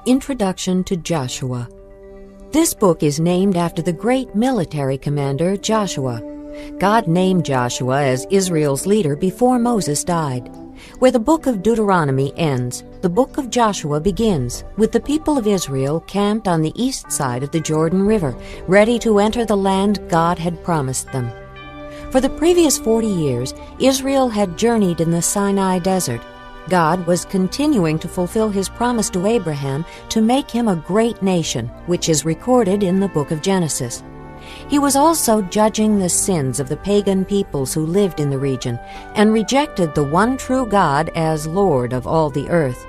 Introduction to Joshua. This book is named after the great military commander Joshua. God named Joshua as Israel's leader before Moses died. Where the book of Deuteronomy ends, the book of Joshua begins, with the people of Israel camped on the east side of the Jordan River, ready to enter the land God had promised them. For the previous 40 years, Israel had journeyed in the Sinai desert. God was continuing to fulfill his promise to Abraham to make him a great nation, which is recorded in the book of Genesis. He was also judging the sins of the pagan peoples who lived in the region and rejected the one true God as Lord of all the earth.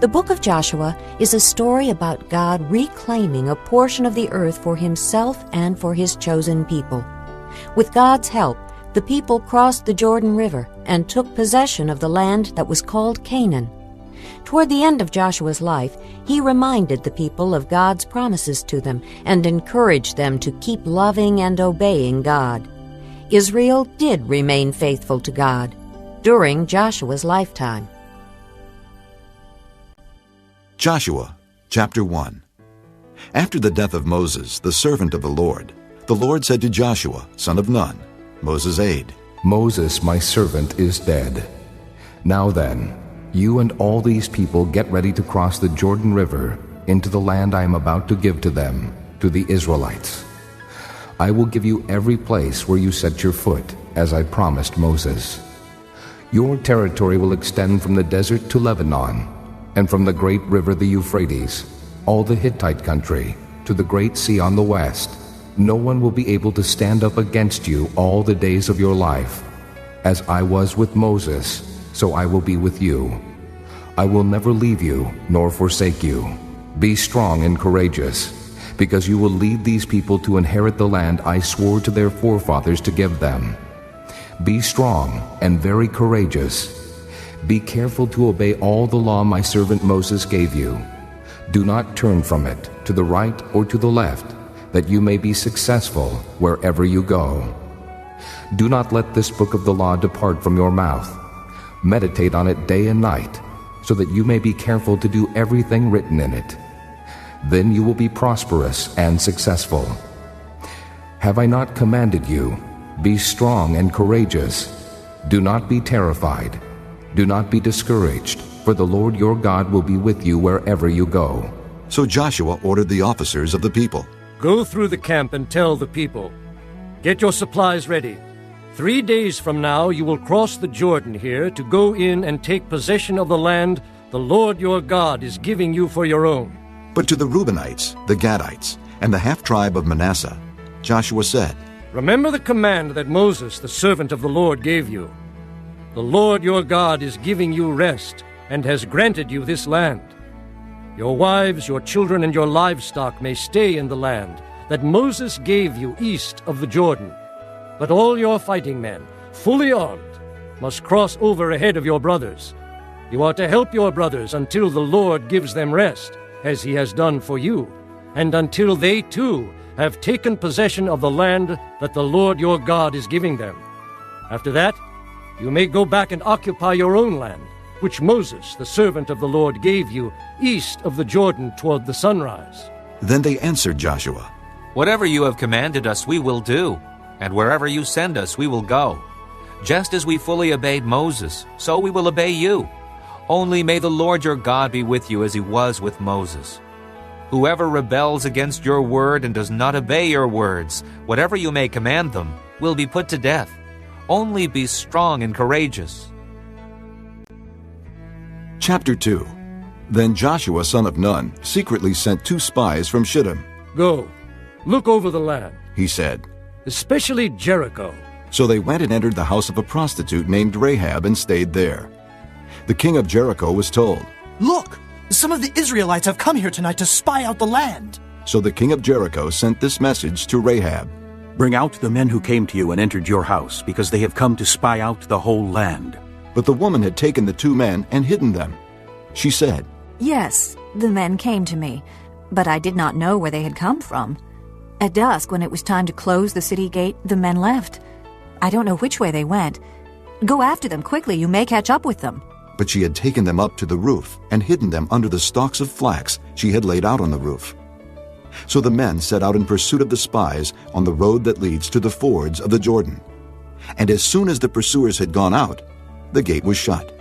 The book of Joshua is a story about God reclaiming a portion of the earth for himself and for his chosen people. With God's help, the people crossed the Jordan River and took possession of the land that was called Canaan. Toward the end of Joshua's life, he reminded the people of God's promises to them and encouraged them to keep loving and obeying God. Israel did remain faithful to God during Joshua's lifetime. Joshua, chapter 1. After the death of Moses, the servant of the Lord said to Joshua, son of Nun, Moses' aide, Moses, my servant, is dead. Now then, you and all these people get ready to cross the Jordan River into the land I am about to give to them, to the Israelites. I will give you every place where you set your foot, as I promised Moses. Your territory will extend from the desert to Lebanon, and from the great river the Euphrates, all the Hittite country, to the great sea on the west. No one will be able to stand up against you all the days of your life. As I was with Moses, so I will be with you. I will never leave you nor forsake you. Be strong and courageous, because you will lead these people to inherit the land I swore to their forefathers to give them. Be strong and very courageous. Be careful to obey all the law my servant Moses gave you. Do not turn from it to the right or to the left, that you may be successful wherever you go. Do not let this book of the law depart from your mouth. Meditate on it day and night, so that you may be careful to do everything written in it. Then you will be prosperous and successful. Have I not commanded you? Be strong and courageous. Do not be terrified. Do not be discouraged, for the Lord your God will be with you wherever you go. So Joshua ordered the officers of the people, Go through the camp and tell the people, get your supplies ready. 3 days from now you will cross the Jordan here to go in and take possession of the land the Lord your God is giving you for your own. But to the Reubenites, the Gadites, and the half-tribe of Manasseh, Joshua said, Remember the command that Moses, the servant of the Lord, gave you. The Lord your God is giving you rest and has granted you this land. Your wives, your children, and your livestock may stay in the land that Moses gave you east of the Jordan. But all your fighting men, fully armed, must cross over ahead of your brothers. You are to help your brothers until the Lord gives them rest, as he has done for you, and until they too have taken possession of the land that the Lord your God is giving them. After that, you may go back and occupy your own land, which Moses, the servant of the Lord, gave you east of the Jordan toward the sunrise. Then they answered Joshua, Whatever you have commanded us we will do, and wherever you send us we will go. Just as we fully obeyed Moses, so we will obey you. Only may the Lord your God be with you as he was with Moses. Whoever rebels against your word and does not obey your words, whatever you may command them, will be put to death. Only be strong and courageous. Chapter 2. Then Joshua son of Nun secretly sent 2 spies from Shittim. Go, look over the land, He said. especially Jericho. So they went and entered the house of a prostitute named Rahab and stayed there. The king of Jericho was told, Look, some of the Israelites have come here tonight to spy out the land. So the king of Jericho sent this message to Rahab. Bring out the men who came to you and entered your house, because they have come to spy out the whole land. But the woman had taken the 2 men and hidden them. She said, Yes, the men came to me, but I did not know where they had come from. At dusk, when it was time to close the city gate, the men left. I don't know which way they went. Go after them quickly, you may catch up with them. But she had taken them up to the roof and hidden them under the stalks of flax she had laid out on the roof. So the men set out in pursuit of the spies on the road that leads to the fords of the Jordan. And as soon as the pursuers had gone out, the gate was shut.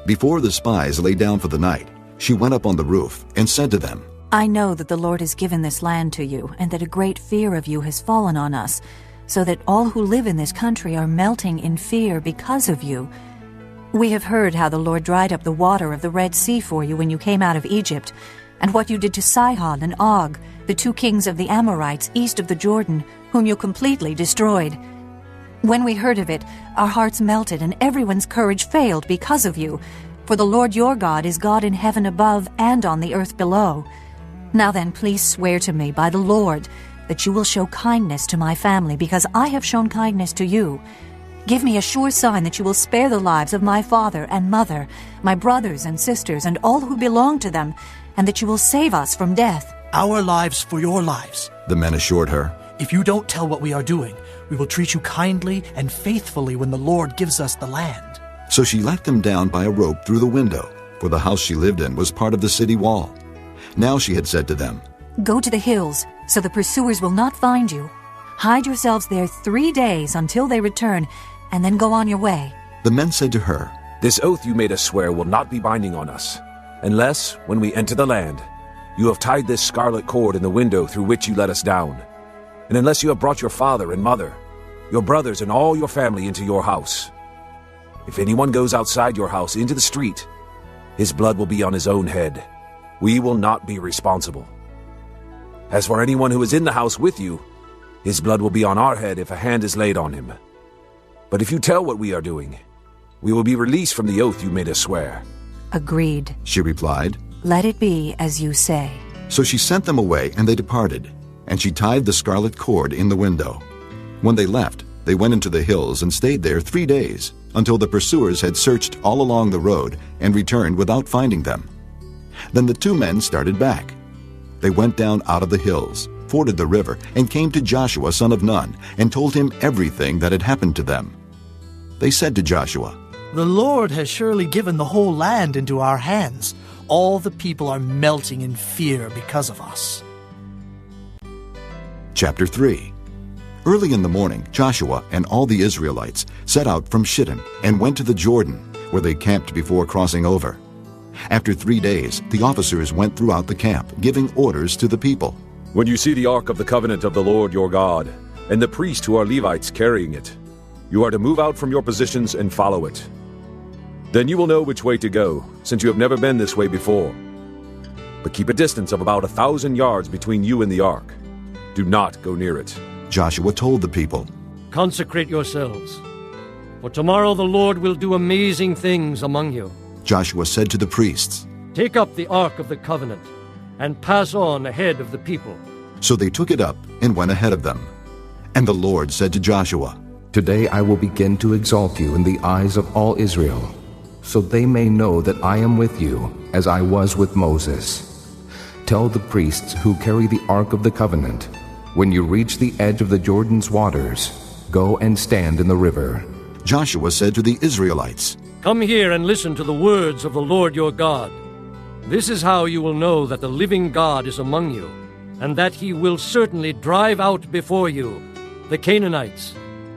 Before the spies lay down for the night, she went up on the roof and said to them, I know that the Lord has given this land to you, and that a great fear of you has fallen on us, so that all who live in this country are melting in fear because of you. We have heard how the Lord dried up the water of the Red Sea for you when you came out of Egypt, and what you did to Sihon and Og, the 2 kings of the Amorites east of the Jordan, whom you completely destroyed. When we heard of it, our hearts melted, and everyone's courage failed because of you. For the Lord your God is God in heaven above and on the earth below. Now then, please swear to me by the Lord that you will show kindness to my family, because I have shown kindness to you. Give me a sure sign that you will spare the lives of my father and mother, my brothers and sisters, and all who belong to them, and that you will save us from death. Our lives for your lives. the men assured her. If you don't tell what we are doing, we will treat you kindly and faithfully when the Lord gives us the land. So she let them down by a rope through the window, for the house she lived in was part of the city wall. Now she had said to them, Go to the hills, so the pursuers will not find you. Hide yourselves there 3 days until they return, and then go on your way. The men said to her, This oath you made us swear will not be binding on us, unless, when we enter the land, you have tied this scarlet cord in the window through which you let us down, and unless you have brought your father and mother, your brothers and all your family into your house. If anyone goes outside your house into the street, his blood will be on his own head. We will not be responsible. As for anyone who is in the house with you, his blood will be on our head if a hand is laid on him. But if you tell what we are doing, we will be released from the oath you made us swear. Agreed. she replied. Let it be as you say. So she sent them away, and they departed, and she tied the scarlet cord in the window. When they left, they went into the hills and stayed there 3 days, until the pursuers had searched all along the road and returned without finding them. Then the 2 men started back. They went down out of the hills, forded the river, and came to Joshua son of Nun, and told him everything that had happened to them. They said to Joshua, The Lord has surely given the whole land into our hands. All the people are melting in fear because of us. Chapter 3. Early in the morning, Joshua and all the Israelites set out from Shittim and went to the Jordan, where they camped before crossing over. After 3 days, the officers went throughout the camp, giving orders to the people. When you see the ark of the covenant of the Lord your God, and the priests who are Levites carrying it, you are to move out from your positions and follow it. Then you will know which way to go, since you have never been this way before. But keep a distance of about 1,000 yards between you and the ark. Do not go near it. Joshua told the people, Consecrate yourselves, for tomorrow the Lord will do amazing things among you. Joshua said to the priests. Take up the Ark of the Covenant, and pass on ahead of the people. So they took it up and went ahead of them. And the Lord said to Joshua, Today I will begin to exalt you in the eyes of all Israel, so they may know that I am with you, as I was with Moses. Tell the priests who carry the Ark of the Covenant, when you reach the edge of the Jordan's waters, go and stand in the river. Joshua said to the Israelites, Come here and listen to the words of the Lord your God. This is how you will know that the living God is among you, and that he will certainly drive out before you the Canaanites,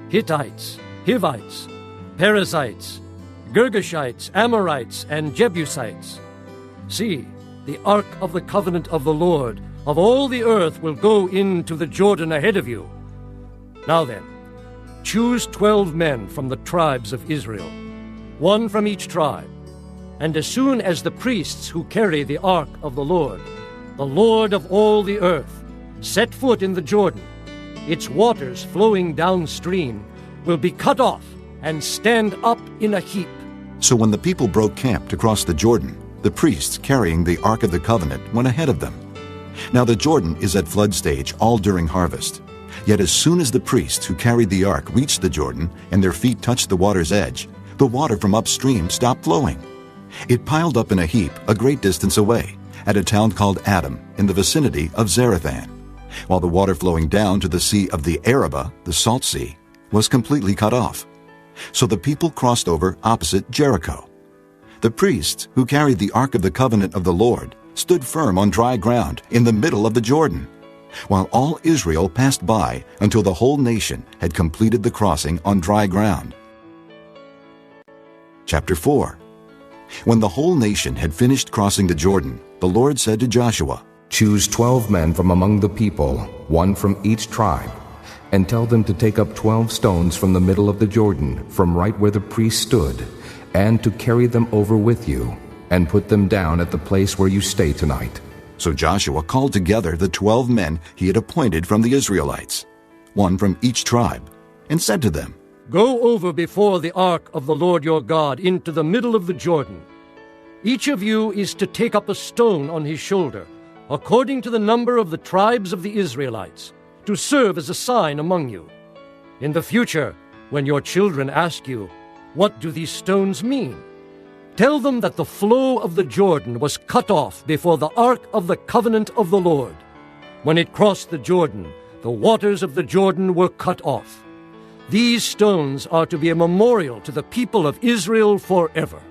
Hittites, Hivites, Perizzites, Girgashites, Amorites, and Jebusites. See, the ark of the covenant of the Lord of all the earth will go into the Jordan ahead of you. Now then, choose 12 men from the tribes of Israel, 1 from each tribe. And as soon as the priests who carry the ark of the Lord of all the earth, set foot in the Jordan, its waters flowing downstream will be cut off and stand up in a heap. So when the people broke camp to cross the Jordan, the priests carrying the Ark of the Covenant went ahead of them. Now the Jordan is at flood stage all during harvest. Yet as soon as the priests who carried the ark reached the Jordan and their feet touched the water's edge, the water from upstream stopped flowing. It piled up in a heap a great distance away, at a town called Adam, in the vicinity of Zarethan, while the water flowing down to the sea of the Arabah, the Salt Sea, was completely cut off. So the people crossed over opposite Jericho. The priests, who carried the Ark of the Covenant of the Lord, stood firm on dry ground in the middle of the Jordan, while all Israel passed by until the whole nation had completed the crossing on dry ground. Chapter 4. When the whole nation had finished crossing the Jordan, the Lord said to Joshua, Choose 12 men from among the people, one from each tribe, and tell them to take up 12 stones from the middle of the Jordan, from right where the priest stood, and to carry them over with you, and put them down at the place where you stay tonight. So Joshua called together the 12 men he had appointed from the Israelites, one from each tribe, and said to them, Go over before the ark of the Lord your God into the middle of the Jordan. Each of you is to take up a stone on his shoulder, according to the number of the tribes of the Israelites, to serve as a sign among you. In the future, when your children ask you, What do these stones mean? Tell them that the flow of the Jordan was cut off before the ark of the covenant of the Lord. When it crossed the Jordan, the waters of the Jordan were cut off. These stones are to be a memorial to the people of Israel forever.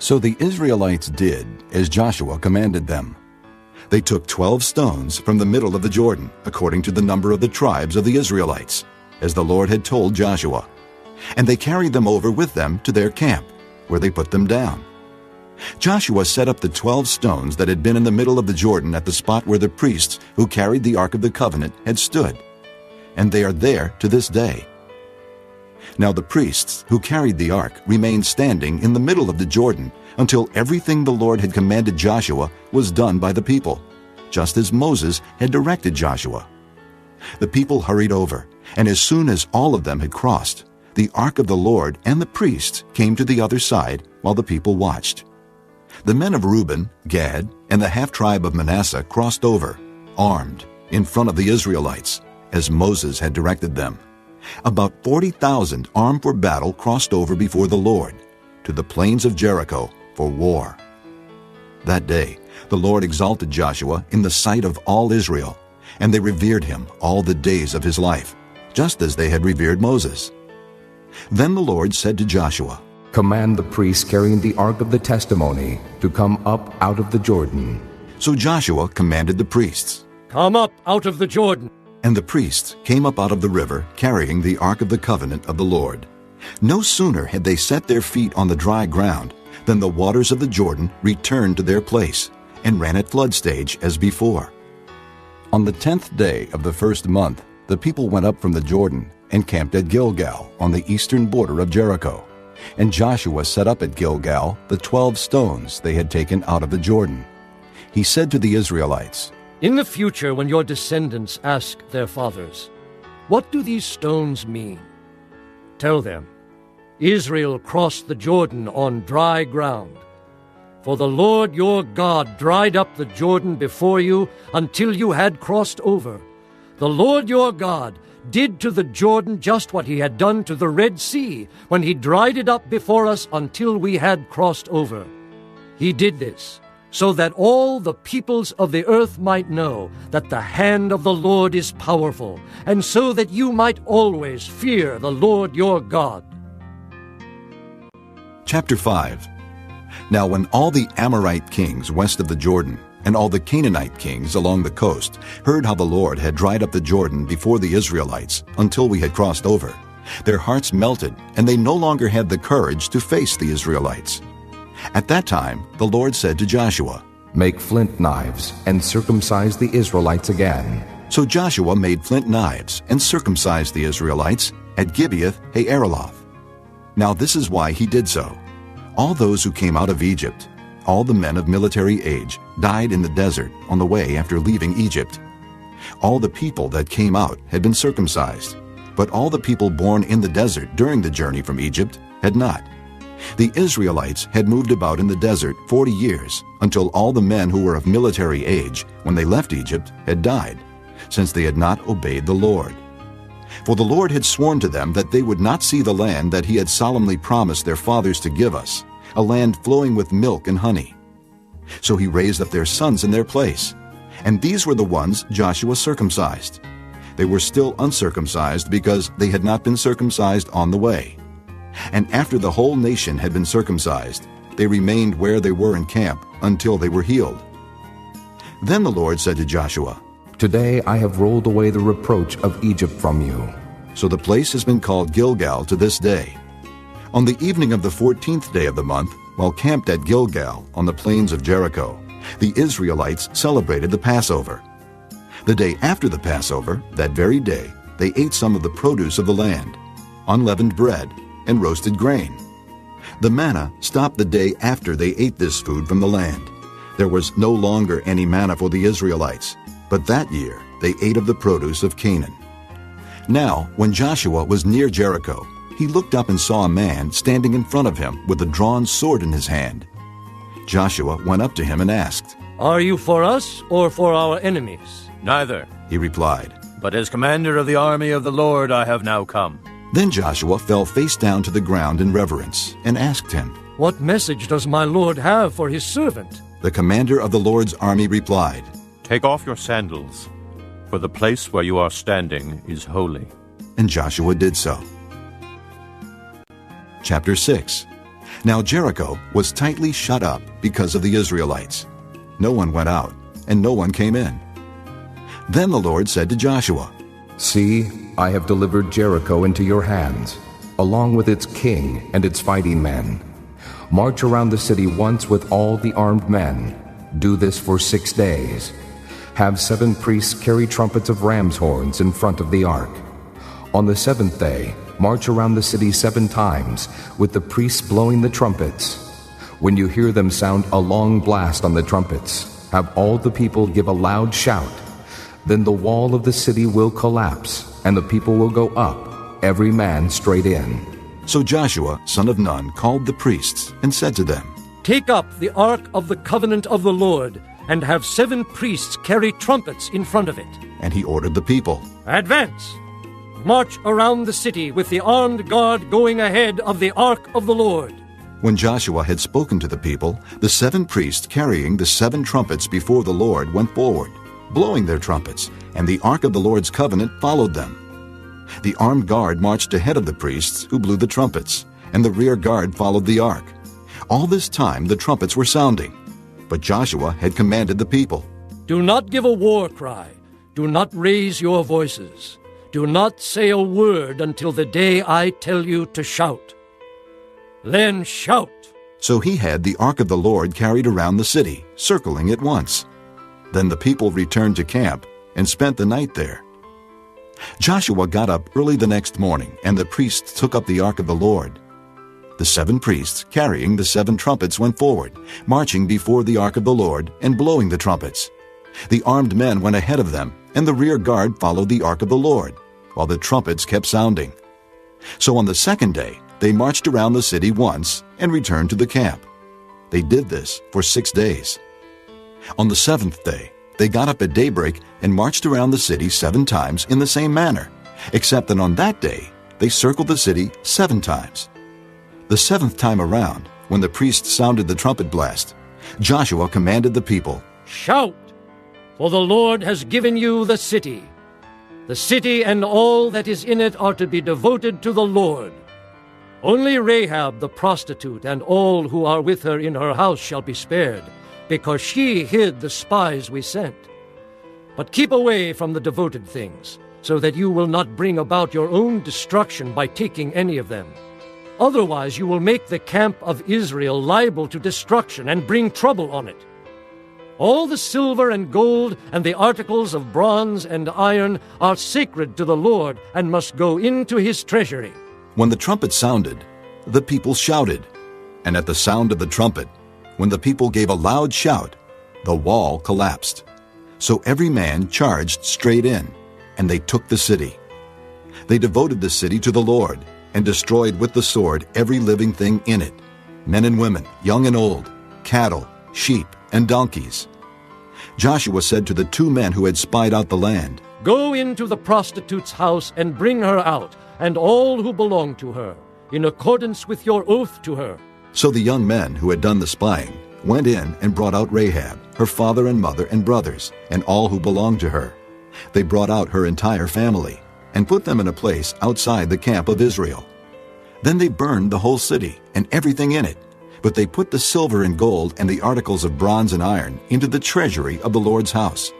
So the Israelites did as Joshua commanded them. They took 12 stones from the middle of the Jordan, according to the number of the tribes of the Israelites, as the Lord had told Joshua. And they carried them over with them to their camp, where they put them down. Joshua set up the 12 stones that had been in the middle of the Jordan at the spot where the priests who carried the Ark of the Covenant had stood, and they are there to this day. Now the priests who carried the ark remained standing in the middle of the Jordan until everything the Lord had commanded Joshua was done by the people, just as Moses had directed Joshua. The people hurried over, and as soon as all of them had crossed, the ark of the Lord and the priests came to the other side while the people watched. The men of Reuben, Gad, and the half-tribe of Manasseh crossed over, armed, in front of the Israelites, as Moses had directed them. About 40,000 armed for battle crossed over before the Lord, to the plains of Jericho for war. That day the Lord exalted Joshua in the sight of all Israel, and they revered him all the days of his life, just as they had revered Moses. Then the Lord said to Joshua, Command the priests carrying the ark of the testimony to come up out of the Jordan. So Joshua commanded the priests, Come up out of the Jordan. And the priests came up out of the river carrying the Ark of the Covenant of the Lord. No sooner had they set their feet on the dry ground than the waters of the Jordan returned to their place and ran at flood stage as before. On the 10th day of the first month, the people went up from the Jordan and camped at Gilgal on the eastern border of Jericho. And Joshua set up at Gilgal the 12 stones they had taken out of the Jordan. He said to the Israelites, In the future, when your descendants ask their fathers, What do these stones mean? Tell them, Israel crossed the Jordan on dry ground. For the Lord your God dried up the Jordan before you until you had crossed over. The Lord your God did to the Jordan just what he had done to the Red Sea when he dried it up before us until we had crossed over. He did this so that all the peoples of the earth might know that the hand of the Lord is powerful, and so that you might always fear the Lord your God. Chapter 5. Now when all the Amorite kings west of the Jordan and all the Canaanite kings along the coast heard how the Lord had dried up the Jordan before the Israelites until we had crossed over, their hearts melted, and they no longer had the courage to face the Israelites. At that time the Lord said to Joshua, Make flint knives and circumcise the Israelites again. So Joshua made flint knives and circumcised the Israelites at Gibeath-Haaraloth. Now this is why he did so. All those who came out of Egypt, all the men of military age, died in the desert on the way after leaving Egypt. All the people that came out had been circumcised, but all the people born in the desert during the journey from Egypt had not. The Israelites had moved about in the desert 40 years, until all the men who were of military age when they left Egypt had died, since they had not obeyed the Lord. For the Lord had sworn to them that they would not see the land that he had solemnly promised their fathers to give us, a land flowing with milk and honey. So he raised up their sons in their place, and these were the ones Joshua circumcised. They were still uncircumcised because they had not been circumcised on the way. And after the whole nation had been circumcised, they remained where they were in camp until they were healed. Then the Lord said to Joshua, Today I have rolled away the reproach of Egypt from you. So the place has been called Gilgal to this day. On the evening of the 14th day of the month, while camped at Gilgal on the plains of Jericho, the Israelites celebrated the Passover. The day after the Passover, that very day, they ate some of the produce of the land, unleavened bread, and roasted grain. The manna stopped the day after they ate this food from the land. There was no longer any manna for the Israelites, but that year they ate of the produce of Canaan. Now, when Joshua was near Jericho, he looked up and saw a man standing in front of him with a drawn sword in his hand. Joshua went up to him and asked, Are you for us or for our enemies? Neither, he replied. but as commander of the army of the Lord I have now come. Then Joshua fell face down to the ground in reverence and asked him, What message does my Lord have for his servant? The commander of the Lord's army replied, Take off your sandals, for the place where you are standing is holy. And Joshua did so. Chapter 6. Now Jericho was tightly shut up because of the Israelites. No one went out, and no one came in. Then the Lord said to Joshua, See, I have delivered Jericho into your hands, along with its king and its fighting men. March around the city once with all the armed men. Do this for 6 days. Have 7 priests carry trumpets of ram's horns in front of the ark. On the 7th day, march around the city 7 times, with the priests blowing the trumpets. When you hear them sound a long blast on the trumpets, have all the people give a loud shout. Then the wall of the city will collapse, and the people will go up, every man straight in. So Joshua, son of Nun, called the priests and said to them, Take up the ark of the covenant of the Lord, and have 7 priests carry trumpets in front of it. And he ordered the people, Advance! March around the city with the armed guard going ahead of the ark of the Lord. When Joshua had spoken to the people, the 7 priests carrying the 7 trumpets before the Lord went forward, blowing their trumpets, and the ark of the Lord's covenant followed them. The armed guard marched ahead of the priests who blew the trumpets, and the rear guard followed the ark. All this time the trumpets were sounding, but Joshua had commanded the people, Do not give a war cry. Do not raise your voices. Do not say a word until the day I tell you to shout. Then shout. So he had the ark of the Lord carried around the city, circling it once. Then the people returned to camp and spent the night there. Joshua got up early the next morning, and the priests took up the ark of the Lord. The 7 priests, carrying the 7 trumpets, went forward, marching before the ark of the Lord and blowing the trumpets. The armed men went ahead of them, and the rear guard followed the ark of the Lord, while the trumpets kept sounding. So on the 2nd day, they marched around the city once and returned to the camp. They did this for 6 days. On the 7th day, they got up at daybreak and marched around the city 7 times in the same manner, except that on that day they circled the city 7 times. The 7th time around, when the priests sounded the trumpet blast, Joshua commanded the people, Shout, for the Lord has given you the city. The city and all that is in it are to be devoted to the Lord. Only Rahab the prostitute and all who are with her in her house shall be spared, because she hid the spies we sent. But keep away from the devoted things, so that you will not bring about your own destruction by taking any of them. Otherwise you will make the camp of Israel liable to destruction and bring trouble on it. All the silver and gold and the articles of bronze and iron are sacred to the Lord and must go into his treasury. When the trumpet sounded, the people shouted. And at the sound of the trumpet, when the people gave a loud shout, the wall collapsed. So every man charged straight in, and they took the city. They devoted the city to the Lord, and destroyed with the sword every living thing in it, men and women, young and old, cattle, sheep, and donkeys. Joshua said to the 2 men who had spied out the land, Go into the prostitute's house and bring her out, and all who belong to her, in accordance with your oath to her. So the young men who had done the spying went in and brought out Rahab, her father and mother and brothers, and all who belonged to her. They brought out her entire family, and put them in a place outside the camp of Israel. Then they burned the whole city and everything in it, But they put the silver and gold and the articles of bronze and iron into the treasury of the Lord's house.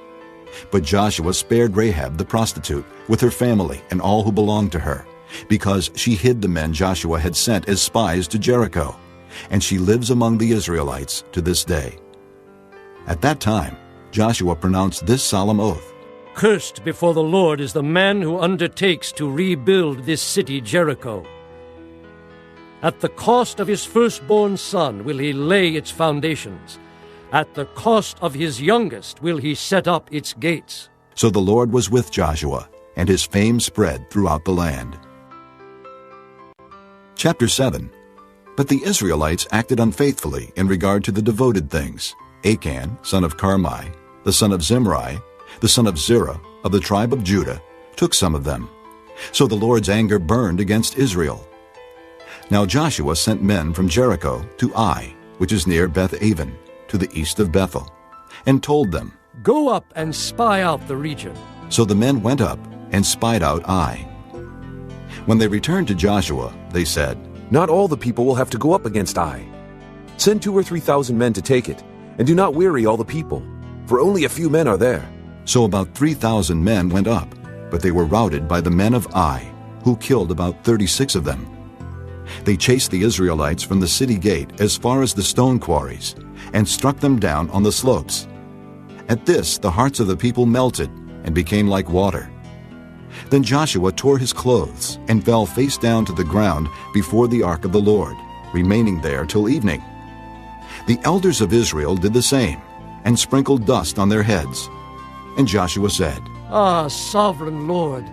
But Joshua spared Rahab the prostitute with her family and all who belonged to her, because she hid the men Joshua had sent as spies to Jericho, and she lives among the Israelites to this day. At that time, Joshua pronounced this solemn oath: Cursed before the Lord is the man who undertakes to rebuild this city Jericho. At the cost of his firstborn son will he lay its foundations. At the cost of his youngest will he set up its gates. So the Lord was with Joshua, and his fame spread throughout the land. Chapter 7. But the Israelites acted unfaithfully in regard to the devoted things. Achan, son of Carmi, the son of Zimri, the son of Zerah, of the tribe of Judah, took some of them. So the Lord's anger burned against Israel. Now Joshua sent men from Jericho to Ai, which is near Beth-aven, to the east of Bethel, and told them, Go up and spy out the region. So the men went up and spied out Ai. When they returned to Joshua, they said, Not all the people will have to go up against Ai. Send 2,000 or 3,000 men to take it, and do not weary all the people, for only a few men are there. So about 3,000 men went up, but they were routed by the men of Ai, who killed about 36 of them. They chased the Israelites from the city gate as far as the stone quarries, and struck them down on the slopes. At this the hearts of the people melted and became like water. Then Joshua tore his clothes and fell face down to the ground before the ark of the Lord, remaining there till evening. The elders of Israel did the same, and sprinkled dust on their heads. And Joshua said, Ah, sovereign Lord,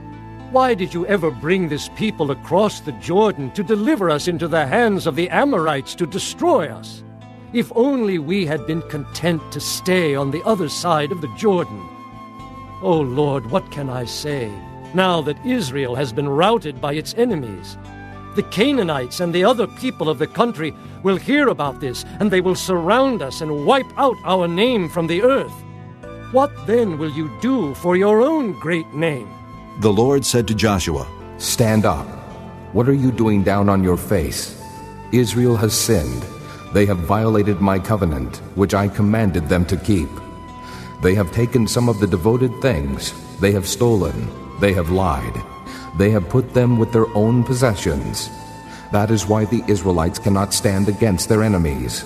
why did you ever bring this people across the Jordan to deliver us into the hands of the Amorites to destroy us? If only we had been content to stay on the other side of the Jordan. O Lord, what can I say, now that Israel has been routed by its enemies? The Canaanites and the other people of the country will hear about this, and they will surround us and wipe out our name from the earth. What then will you do for your own great name? The Lord said to Joshua, Stand up. What are you doing down on your face? Israel has sinned. They have violated my covenant, which I commanded them to keep. They have taken some of the devoted things. They have stolen. They have lied. They have put them with their own possessions. That is why the Israelites cannot stand against their enemies.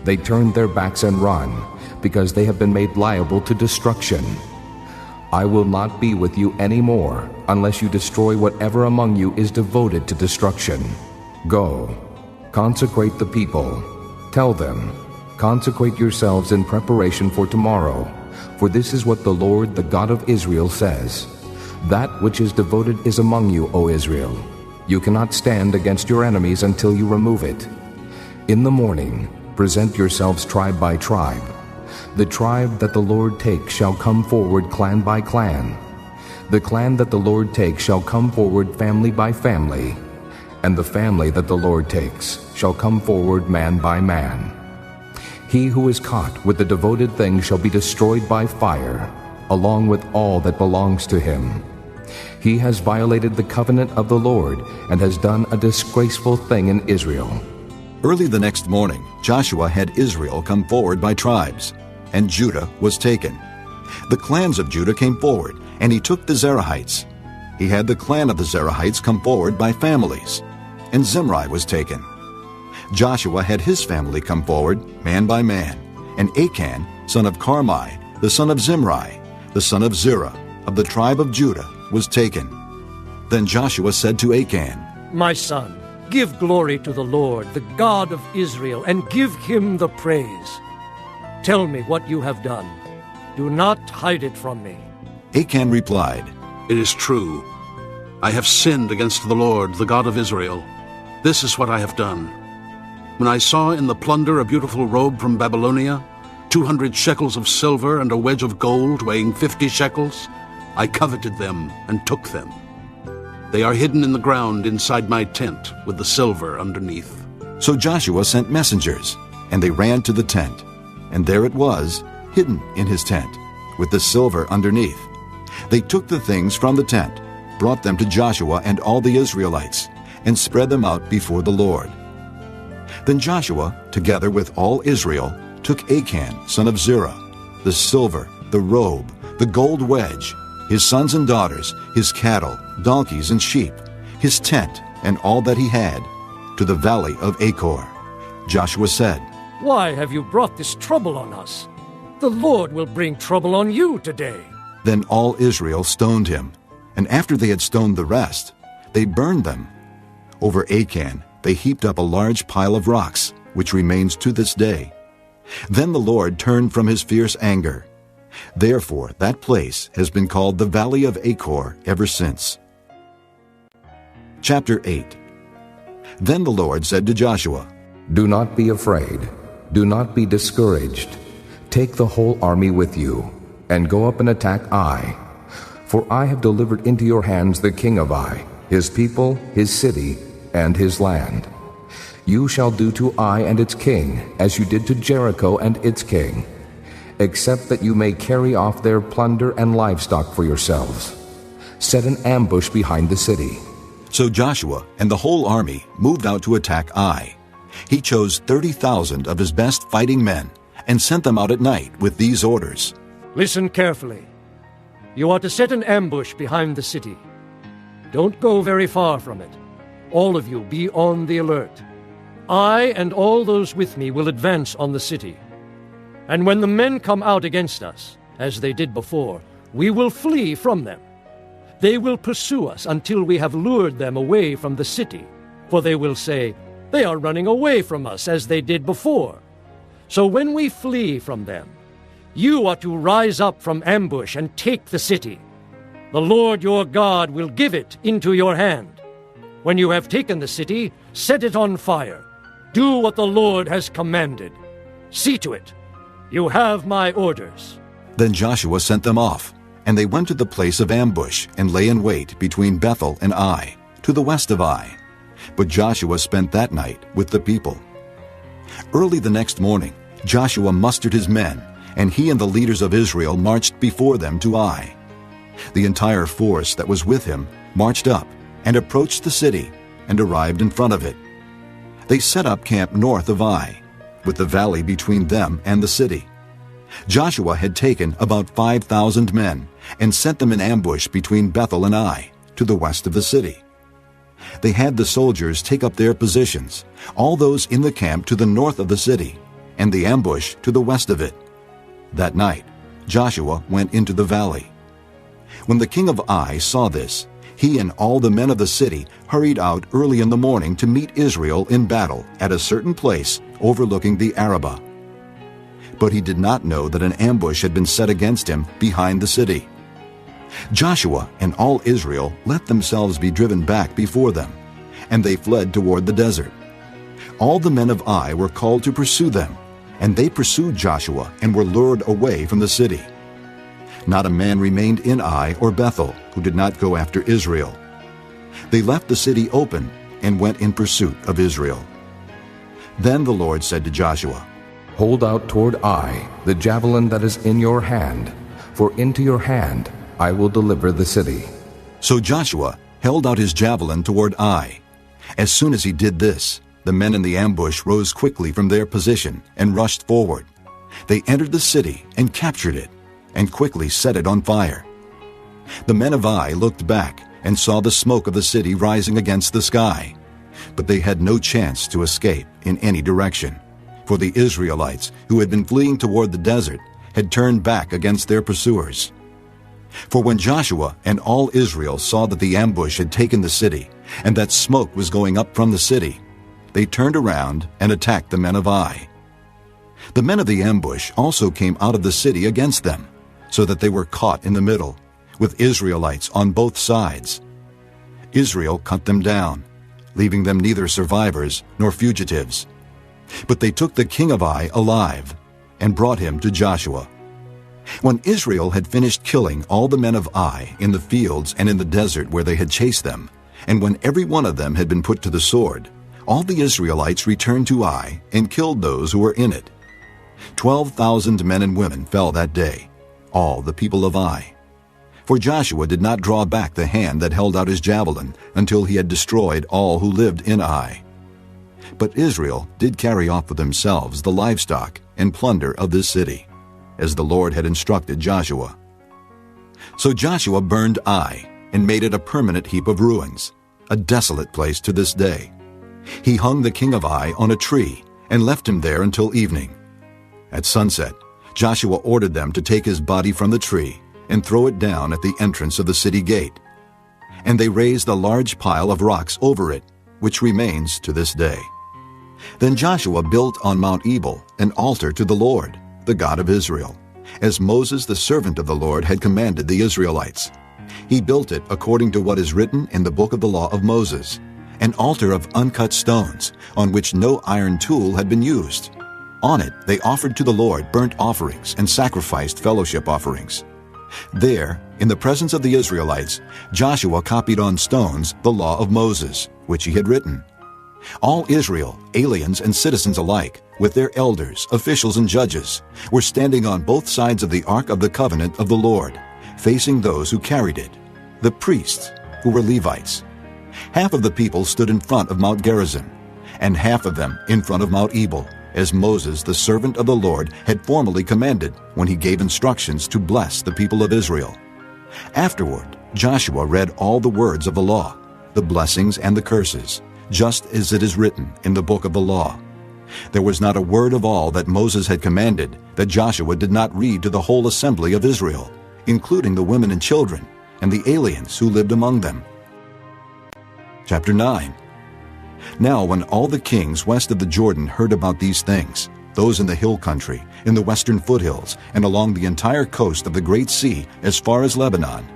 They turned their backs and run, because they have been made liable to destruction. I will not be with you any more, unless you destroy whatever among you is devoted to destruction. Go, consecrate the people. Tell them, consecrate yourselves in preparation for tomorrow, for this is what the Lord, the God of Israel, says. That which is devoted is among you, O Israel. You cannot stand against your enemies until you remove it. In the morning, present yourselves tribe by tribe. The tribe that the Lord takes shall come forward clan by clan. The clan that the Lord takes shall come forward family by family. And the family that the Lord takes shall come forward man by man. He who is caught with the devoted thing shall be destroyed by fire, along with all that belongs to him. He has violated the covenant of the Lord and has done a disgraceful thing in Israel. Early the next morning, Joshua had Israel come forward by tribes, and Judah was taken. The clans of Judah came forward, and he took the Zerahites. He had the clan of the Zerahites come forward by families, and Zimri was taken. Joshua had his family come forward, man by man, and Achan, son of Carmi, the son of Zimri, the son of Zerah, of the tribe of Judah, was taken. Then Joshua said to Achan, My son, give glory to the Lord, the God of Israel, and give him the praise. Tell me what you have done. Do not hide it from me. Achan replied, It is true. I have sinned against the Lord, the God of Israel. This is what I have done. When I saw in the plunder a beautiful robe from Babylonia, 200 shekels of silver and a wedge of gold weighing 50 shekels, I coveted them and took them. They are hidden in the ground inside my tent with the silver underneath. So Joshua sent messengers, and they ran to the tent. And there it was, hidden in his tent, with the silver underneath. They took the things from the tent, brought them to Joshua and all the Israelites, and spread them out before the Lord. Then Joshua, together with all Israel, took Achan, son of Zerah, the silver, the robe, the gold wedge, his sons and daughters, his cattle, donkeys, and sheep, his tent, and all that he had, to the valley of Achor. Joshua said, "Why have you brought this trouble on us? The Lord will bring trouble on you today." Then all Israel stoned him, and after they had stoned the rest, they burned them. Over Achan they heaped up a large pile of rocks, which remains to this day. Then the Lord turned from his fierce anger. Therefore that place has been called the Valley of Achor ever since. Chapter 8. Then the Lord said to Joshua, Do not be afraid. Do not be discouraged. Take the whole army with you, and go up and attack Ai. For I have delivered into your hands the king of Ai, his people, his city, and his land. You shall do to Ai and its king as you did to Jericho and its king, except that you may carry off their plunder and livestock for yourselves. Set an ambush behind the city. So Joshua and the whole army moved out to attack Ai. He chose 30,000 of his best fighting men and sent them out at night with these orders. Listen carefully. You are to set an ambush behind the city. Don't go very far from it. All of you be on the alert. I and all those with me will advance on the city. And when the men come out against us, as they did before, we will flee from them. They will pursue us until we have lured them away from the city, for they will say, "They are running away from us as they did before." So when we flee from them, you are to rise up from ambush and take the city. The Lord your God will give it into your hand. When you have taken the city, set it on fire. Do what the Lord has commanded. See to it. You have my orders. Then Joshua sent them off, and they went to the place of ambush and lay in wait between Bethel and Ai, to the west of Ai. But Joshua spent that night with the people. Early the next morning, Joshua mustered his men, and he and the leaders of Israel marched before them to Ai. The entire force that was with him marched up and approached the city and arrived in front of it. They set up camp north of Ai, with the valley between them and the city. Joshua had taken about 5,000 men and set them in ambush between Bethel and Ai, to the west of the city. They had the soldiers take up their positions, all those in the camp to the north of the city, and the ambush to the west of it. That night, Joshua went into the valley. When the king of Ai saw this, he and all the men of the city hurried out early in the morning to meet Israel in battle at a certain place overlooking the Arabah. But he did not know that an ambush had been set against him behind the city. Joshua and all Israel let themselves be driven back before them, and they fled toward the desert. All the men of Ai were called to pursue them, and they pursued Joshua and were lured away from the city. Not a man remained in Ai or Bethel who did not go after Israel. They left the city open and went in pursuit of Israel. Then the Lord said to Joshua, Hold out toward Ai the javelin that is in your hand, for into your hand I will deliver the city. So Joshua held out his javelin toward Ai. As soon as he did this, the men in the ambush rose quickly from their position and rushed forward. They entered the city and captured it, and quickly set it on fire. The men of Ai looked back and saw the smoke of the city rising against the sky, but they had no chance to escape in any direction, for the Israelites, who had been fleeing toward the desert, had turned back against their pursuers. For when Joshua and all Israel saw that the ambush had taken the city, and that smoke was going up from the city, they turned around and attacked the men of Ai. The men of the ambush also came out of the city against them, so that they were caught in the middle, with Israelites on both sides. Israel cut them down, leaving them neither survivors nor fugitives. But they took the king of Ai alive and brought him to Joshua. When Israel had finished killing all the men of Ai in the fields and in the desert where they had chased them, and when every one of them had been put to the sword, all the Israelites returned to Ai and killed those who were in it. 12,000 men and women fell that day, all the people of Ai. For Joshua did not draw back the hand that held out his javelin until he had destroyed all who lived in Ai. But Israel did carry off for themselves the livestock and plunder of this city, as the Lord had instructed Joshua. So Joshua burned Ai and made it a permanent heap of ruins, a desolate place to this day. He hung the king of Ai on a tree and left him there until evening. At sunset, Joshua ordered them to take his body from the tree and throw it down at the entrance of the city gate. And they raised a large pile of rocks over it, which remains to this day. Then Joshua built on Mount Ebal an altar to the Lord, the God of Israel, as Moses the servant of the Lord had commanded the Israelites. He built it according to what is written in the book of the law of Moses, an altar of uncut stones, on which no iron tool had been used. On it they offered to the Lord burnt offerings and sacrificed fellowship offerings. There, in the presence of the Israelites, Joshua copied on stones the law of Moses, which he had written. All Israel, aliens and citizens alike, with their elders, officials, and judges, were standing on both sides of the Ark of the Covenant of the Lord, facing those who carried it, the priests, who were Levites. Half of the people stood in front of Mount Gerizim, and half of them in front of Mount Ebal, as Moses, the servant of the Lord, had formally commanded when he gave instructions to bless the people of Israel. Afterward, Joshua read all the words of the law, the blessings and the curses, just as it is written in the book of the law. There was not a word of all that Moses had commanded that Joshua did not read to the whole assembly of Israel, including the women and children, and the aliens who lived among them. Chapter 9. Now when all the kings west of the Jordan heard about these things, those in the hill country, in the western foothills, and along the entire coast of the Great Sea as far as Lebanon,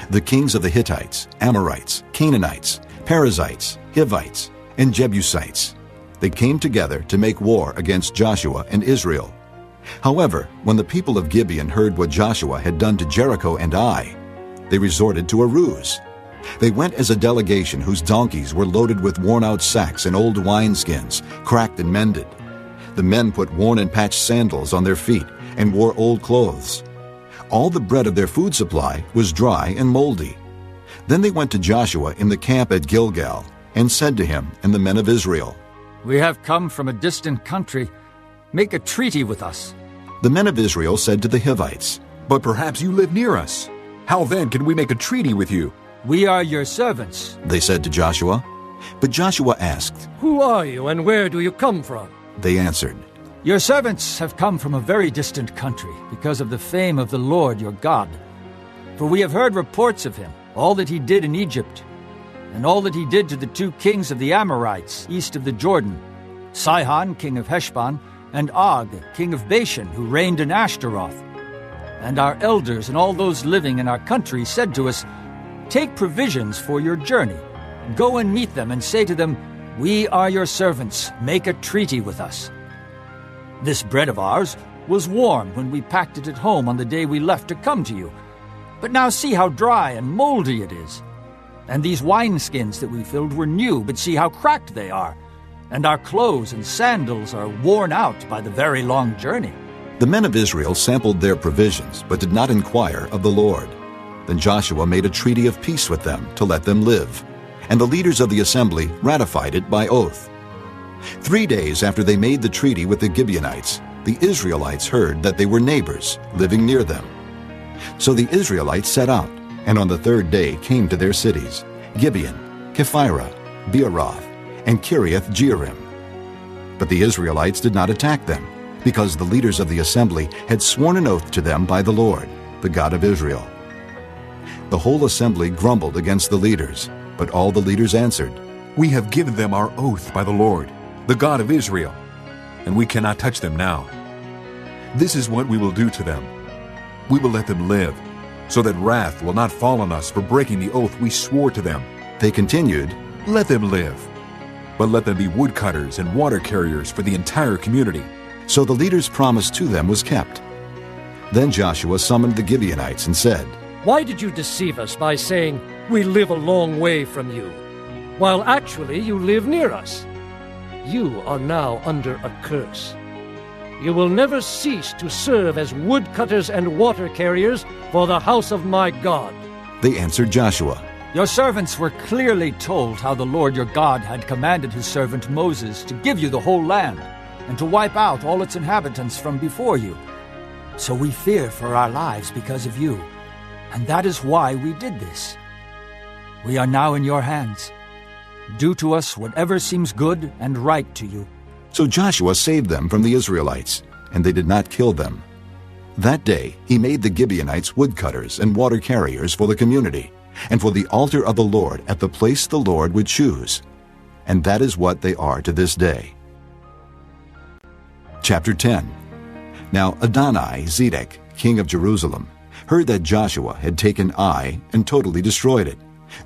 the kings of the Hittites, Amorites, Canaanites, Perizzites, Hivites, and Jebusites, they came together to make war against Joshua and Israel. However, when the people of Gibeon heard what Joshua had done to Jericho and Ai, they resorted to a ruse. They went as a delegation whose donkeys were loaded with worn-out sacks and old wineskins, cracked and mended. The men put worn and patched sandals on their feet and wore old clothes. All the bread of their food supply was dry and moldy. Then they went to Joshua in the camp at Gilgal and said to him and the men of Israel, "We have come from a distant country. Make a treaty with us." The men of Israel said to the Hivites, "But perhaps you live near us. How then can we make a treaty with you?" "We are your servants," they said to Joshua. But Joshua asked, "Who are you and where do you come from?" They answered, "Your servants have come from a very distant country because of the fame of the Lord your God. For we have heard reports of him, all that he did in Egypt, and all that he did to the two kings of the Amorites east of the Jordan, Sihon, king of Heshbon, and Og, king of Bashan, who reigned in Ashtaroth. And our elders and all those living in our country said to us, 'Take provisions for your journey. Go and meet them and say to them, "We are your servants. Make a treaty with us." This bread of ours was warm when we packed it at home on the day we left to come to you. But now see how dry and moldy it is. And these wineskins that we filled were new, but see how cracked they are. And our clothes and sandals are worn out by the very long journey.'" The men of Israel sampled their provisions, but did not inquire of the Lord. Then Joshua made a treaty of peace with them to let them live, and the leaders of the assembly ratified it by oath. 3 days after they made the treaty with the Gibeonites, the Israelites heard that they were neighbors living near them. So the Israelites set out, and on the 3rd day came to their cities, Gibeon, Kephirah, Beeroth, and Kiriath Jearim. But the Israelites did not attack them, because the leaders of the assembly had sworn an oath to them by the Lord, the God of Israel. The whole assembly grumbled against the leaders, but all the leaders answered, "We have given them our oath by the Lord, the God of Israel, and we cannot touch them now. This is what we will do to them. We will let them live, so that wrath will not fall on us for breaking the oath we swore to them." They continued, "Let them live, but let them be woodcutters and water carriers for the entire community." So the leader's promise to them was kept. Then Joshua summoned the Gibeonites and said, "Why did you deceive us by saying, 'We live a long way from you,' while actually you live near us? You are now under a curse. You will never cease to serve as woodcutters and water carriers for the house of my God." They answered Joshua, Your servants were clearly told how the Lord your God had commanded his servant Moses to give you the whole land and to wipe out all its inhabitants from before you. So we fear for our lives because of you, and that is why we did this. We are now in your hands. Do to us whatever seems good and right to you." So Joshua saved them from the Israelites, and they did not kill them. That day he made the Gibeonites woodcutters and water carriers for the community, and for the altar of the Lord at the place the Lord would choose. And that is what they are to this day. Chapter 10. Now Adoni-Zedek, king of Jerusalem, heard that Joshua had taken Ai and totally destroyed it,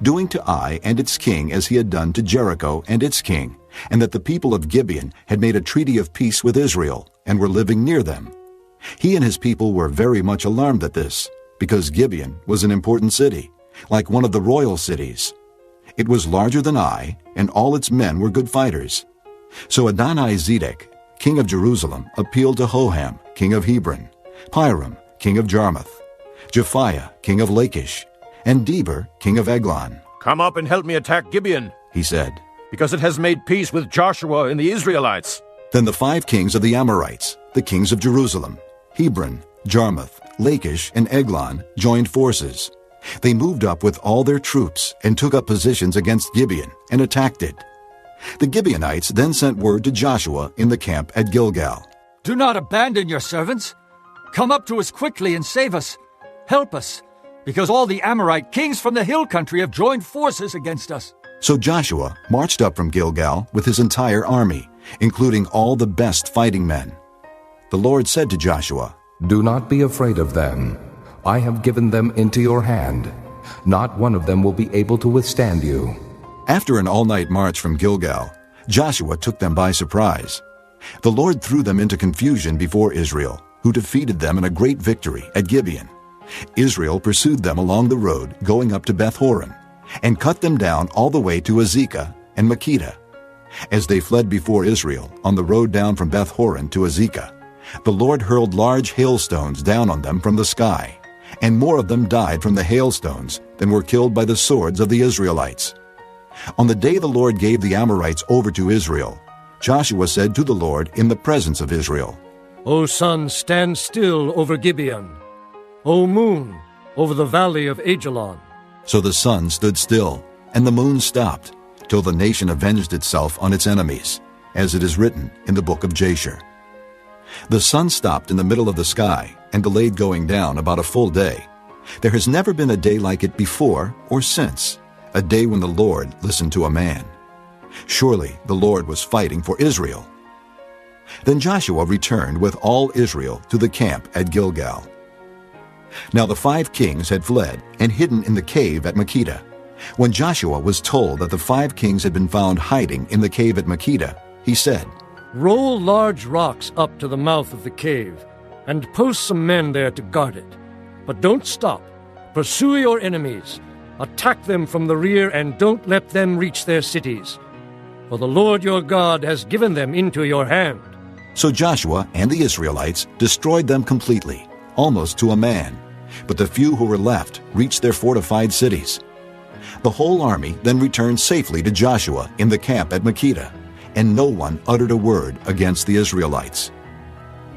doing to Ai and its king as he had done to Jericho and its king, and that the people of Gibeon had made a treaty of peace with Israel and were living near them. He and his people were very much alarmed at this, because Gibeon was an important city, like one of the royal cities. It was larger than Ai, and all its men were good fighters. So Adoni-Zedek, king of Jerusalem, appealed to Hoham, king of Hebron, Piram, king of Jarmuth, Japhiah, king of Lachish, and Deber, king of Eglon. "Come up and help me attack Gibeon," he said, "because it has made peace with Joshua and the Israelites." Then the 5 kings of the Amorites, the kings of Jerusalem, Hebron, Jarmuth, Lachish, and Eglon, joined forces. They moved up with all their troops and took up positions against Gibeon and attacked it. The Gibeonites then sent word to Joshua in the camp at Gilgal. "Do not abandon your servants. Come up to us quickly and save us. Help us, because all the Amorite kings from the hill country have joined forces against us." So Joshua marched up from Gilgal with his entire army, including all the best fighting men. The Lord said to Joshua, "Do not be afraid of them. I have given them into your hand. Not one of them will be able to withstand you." After an all-night march from Gilgal, Joshua took them by surprise. The Lord threw them into confusion before Israel, who defeated them in a great victory at Gibeon. Israel pursued them along the road going up to Beth-horon, and cut them down all the way to Azekah and Makkedah. As they fled before Israel on the road down from Beth-horon to Azekah, the Lord hurled large hailstones down on them from the sky, and more of them died from the hailstones than were killed by the swords of the Israelites. On the day the Lord gave the Amorites over to Israel, Joshua said to the Lord in the presence of Israel, "O sun, stand still over Gibeon. O moon, over the valley of Ajalon." So the sun stood still, and the moon stopped, till the nation avenged itself on its enemies, as it is written in the book of Jasher. The sun stopped in the middle of the sky and delayed going down about a full day. There has never been a day like it before or since, a day when the Lord listened to a man. Surely the Lord was fighting for Israel. Then Joshua returned with all Israel to the camp at Gilgal. Now the 5 kings had fled and hidden in the cave at Makkedah. When Joshua was told that the 5 kings had been found hiding in the cave at Makkedah, he said, "Roll large rocks up to the mouth of the cave, and post some men there to guard it. But don't stop. Pursue your enemies. Attack them from the rear, and don't let them reach their cities. For the Lord your God has given them into your hand." So Joshua and the Israelites destroyed them completely, almost to a man. But the few who were left reached their fortified cities. The whole army then returned safely to Joshua in the camp at Makkedah, and no one uttered a word against the Israelites.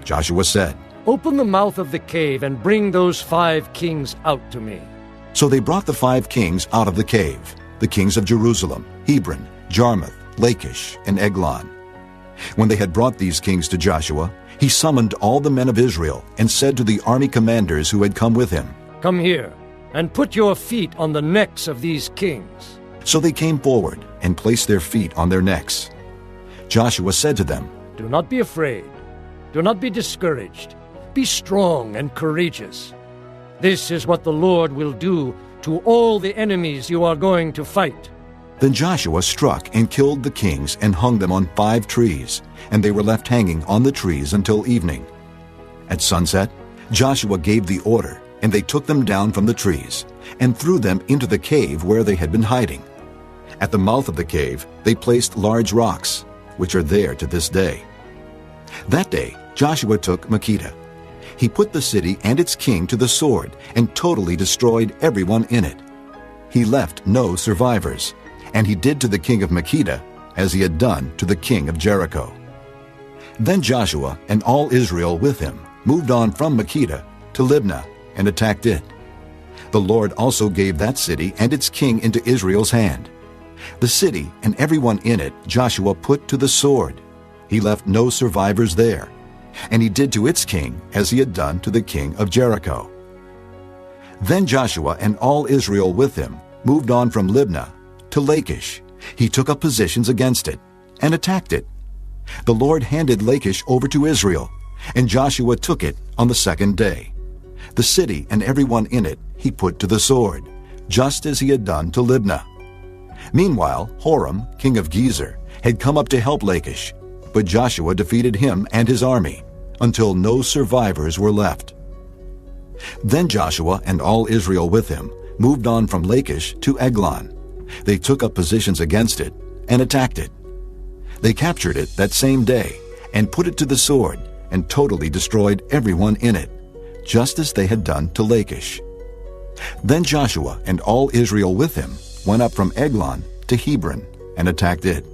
Joshua said, "Open the mouth of the cave and bring those 5 kings out to me." So they brought the 5 kings out of the cave, the kings of Jerusalem, Hebron, Jarmuth, Lachish, and Eglon. When they had brought these kings to Joshua, he summoned all the men of Israel and said to the army commanders who had come with him, "Come here, and put your feet on the necks of these kings." So they came forward and placed their feet on their necks. Joshua said to them, "Do not be afraid. Do not be discouraged. Be strong and courageous. This is what the Lord will do to all the enemies you are going to fight." Then Joshua struck and killed the kings and hung them on 5 trees, and they were left hanging on the trees until evening. At sunset, Joshua gave the order, and they took them down from the trees and threw them into the cave where they had been hiding. At the mouth of the cave, they placed large rocks, which are there to this day. That day, Joshua took Makkedah. He put the city and its king to the sword and totally destroyed everyone in it. he left no survivors, and he did to the king of Makkedah as he had done to the king of Jericho. Then Joshua and all Israel with him moved on from Makkedah to Libnah and attacked it. The Lord also gave that city and its king into Israel's hand. The city and everyone in it Joshua put to the sword. He left no survivors there, and he did to its king as he had done to the king of Jericho. Then Joshua and all Israel with him moved on from Libnah to Lachish. He took up positions against it and attacked it. The Lord handed Lachish over to Israel, and Joshua took it on the second day. The city and everyone in it he put to the sword, just as he had done to Libnah. Meanwhile, Horam, king of Gezer, had come up to help Lachish, but Joshua defeated him and his army, until no survivors were left. Then Joshua and all Israel with him moved on from Lachish to Eglon. They took up positions against it and attacked it. They captured it that same day and put it to the sword and totally destroyed everyone in it, just as they had done to Lachish. Then Joshua and all Israel with him went up from Eglon to Hebron and attacked it.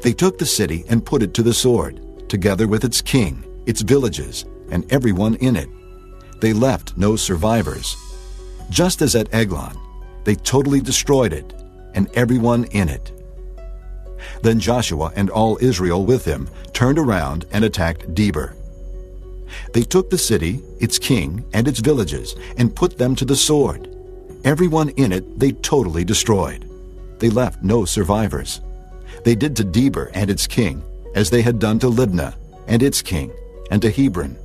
They took the city and put it to the sword, together with its king, its villages, and everyone in it. They left no survivors. Just as at Eglon, they totally destroyed it, and everyone in it. Then Joshua and all Israel with him turned around and attacked Debir. They took the city, its king, and its villages, and put them to the sword. Everyone in it they totally destroyed. They left no survivors. They did to Debir and its king as they had done to Libnah and its king, and to Hebron.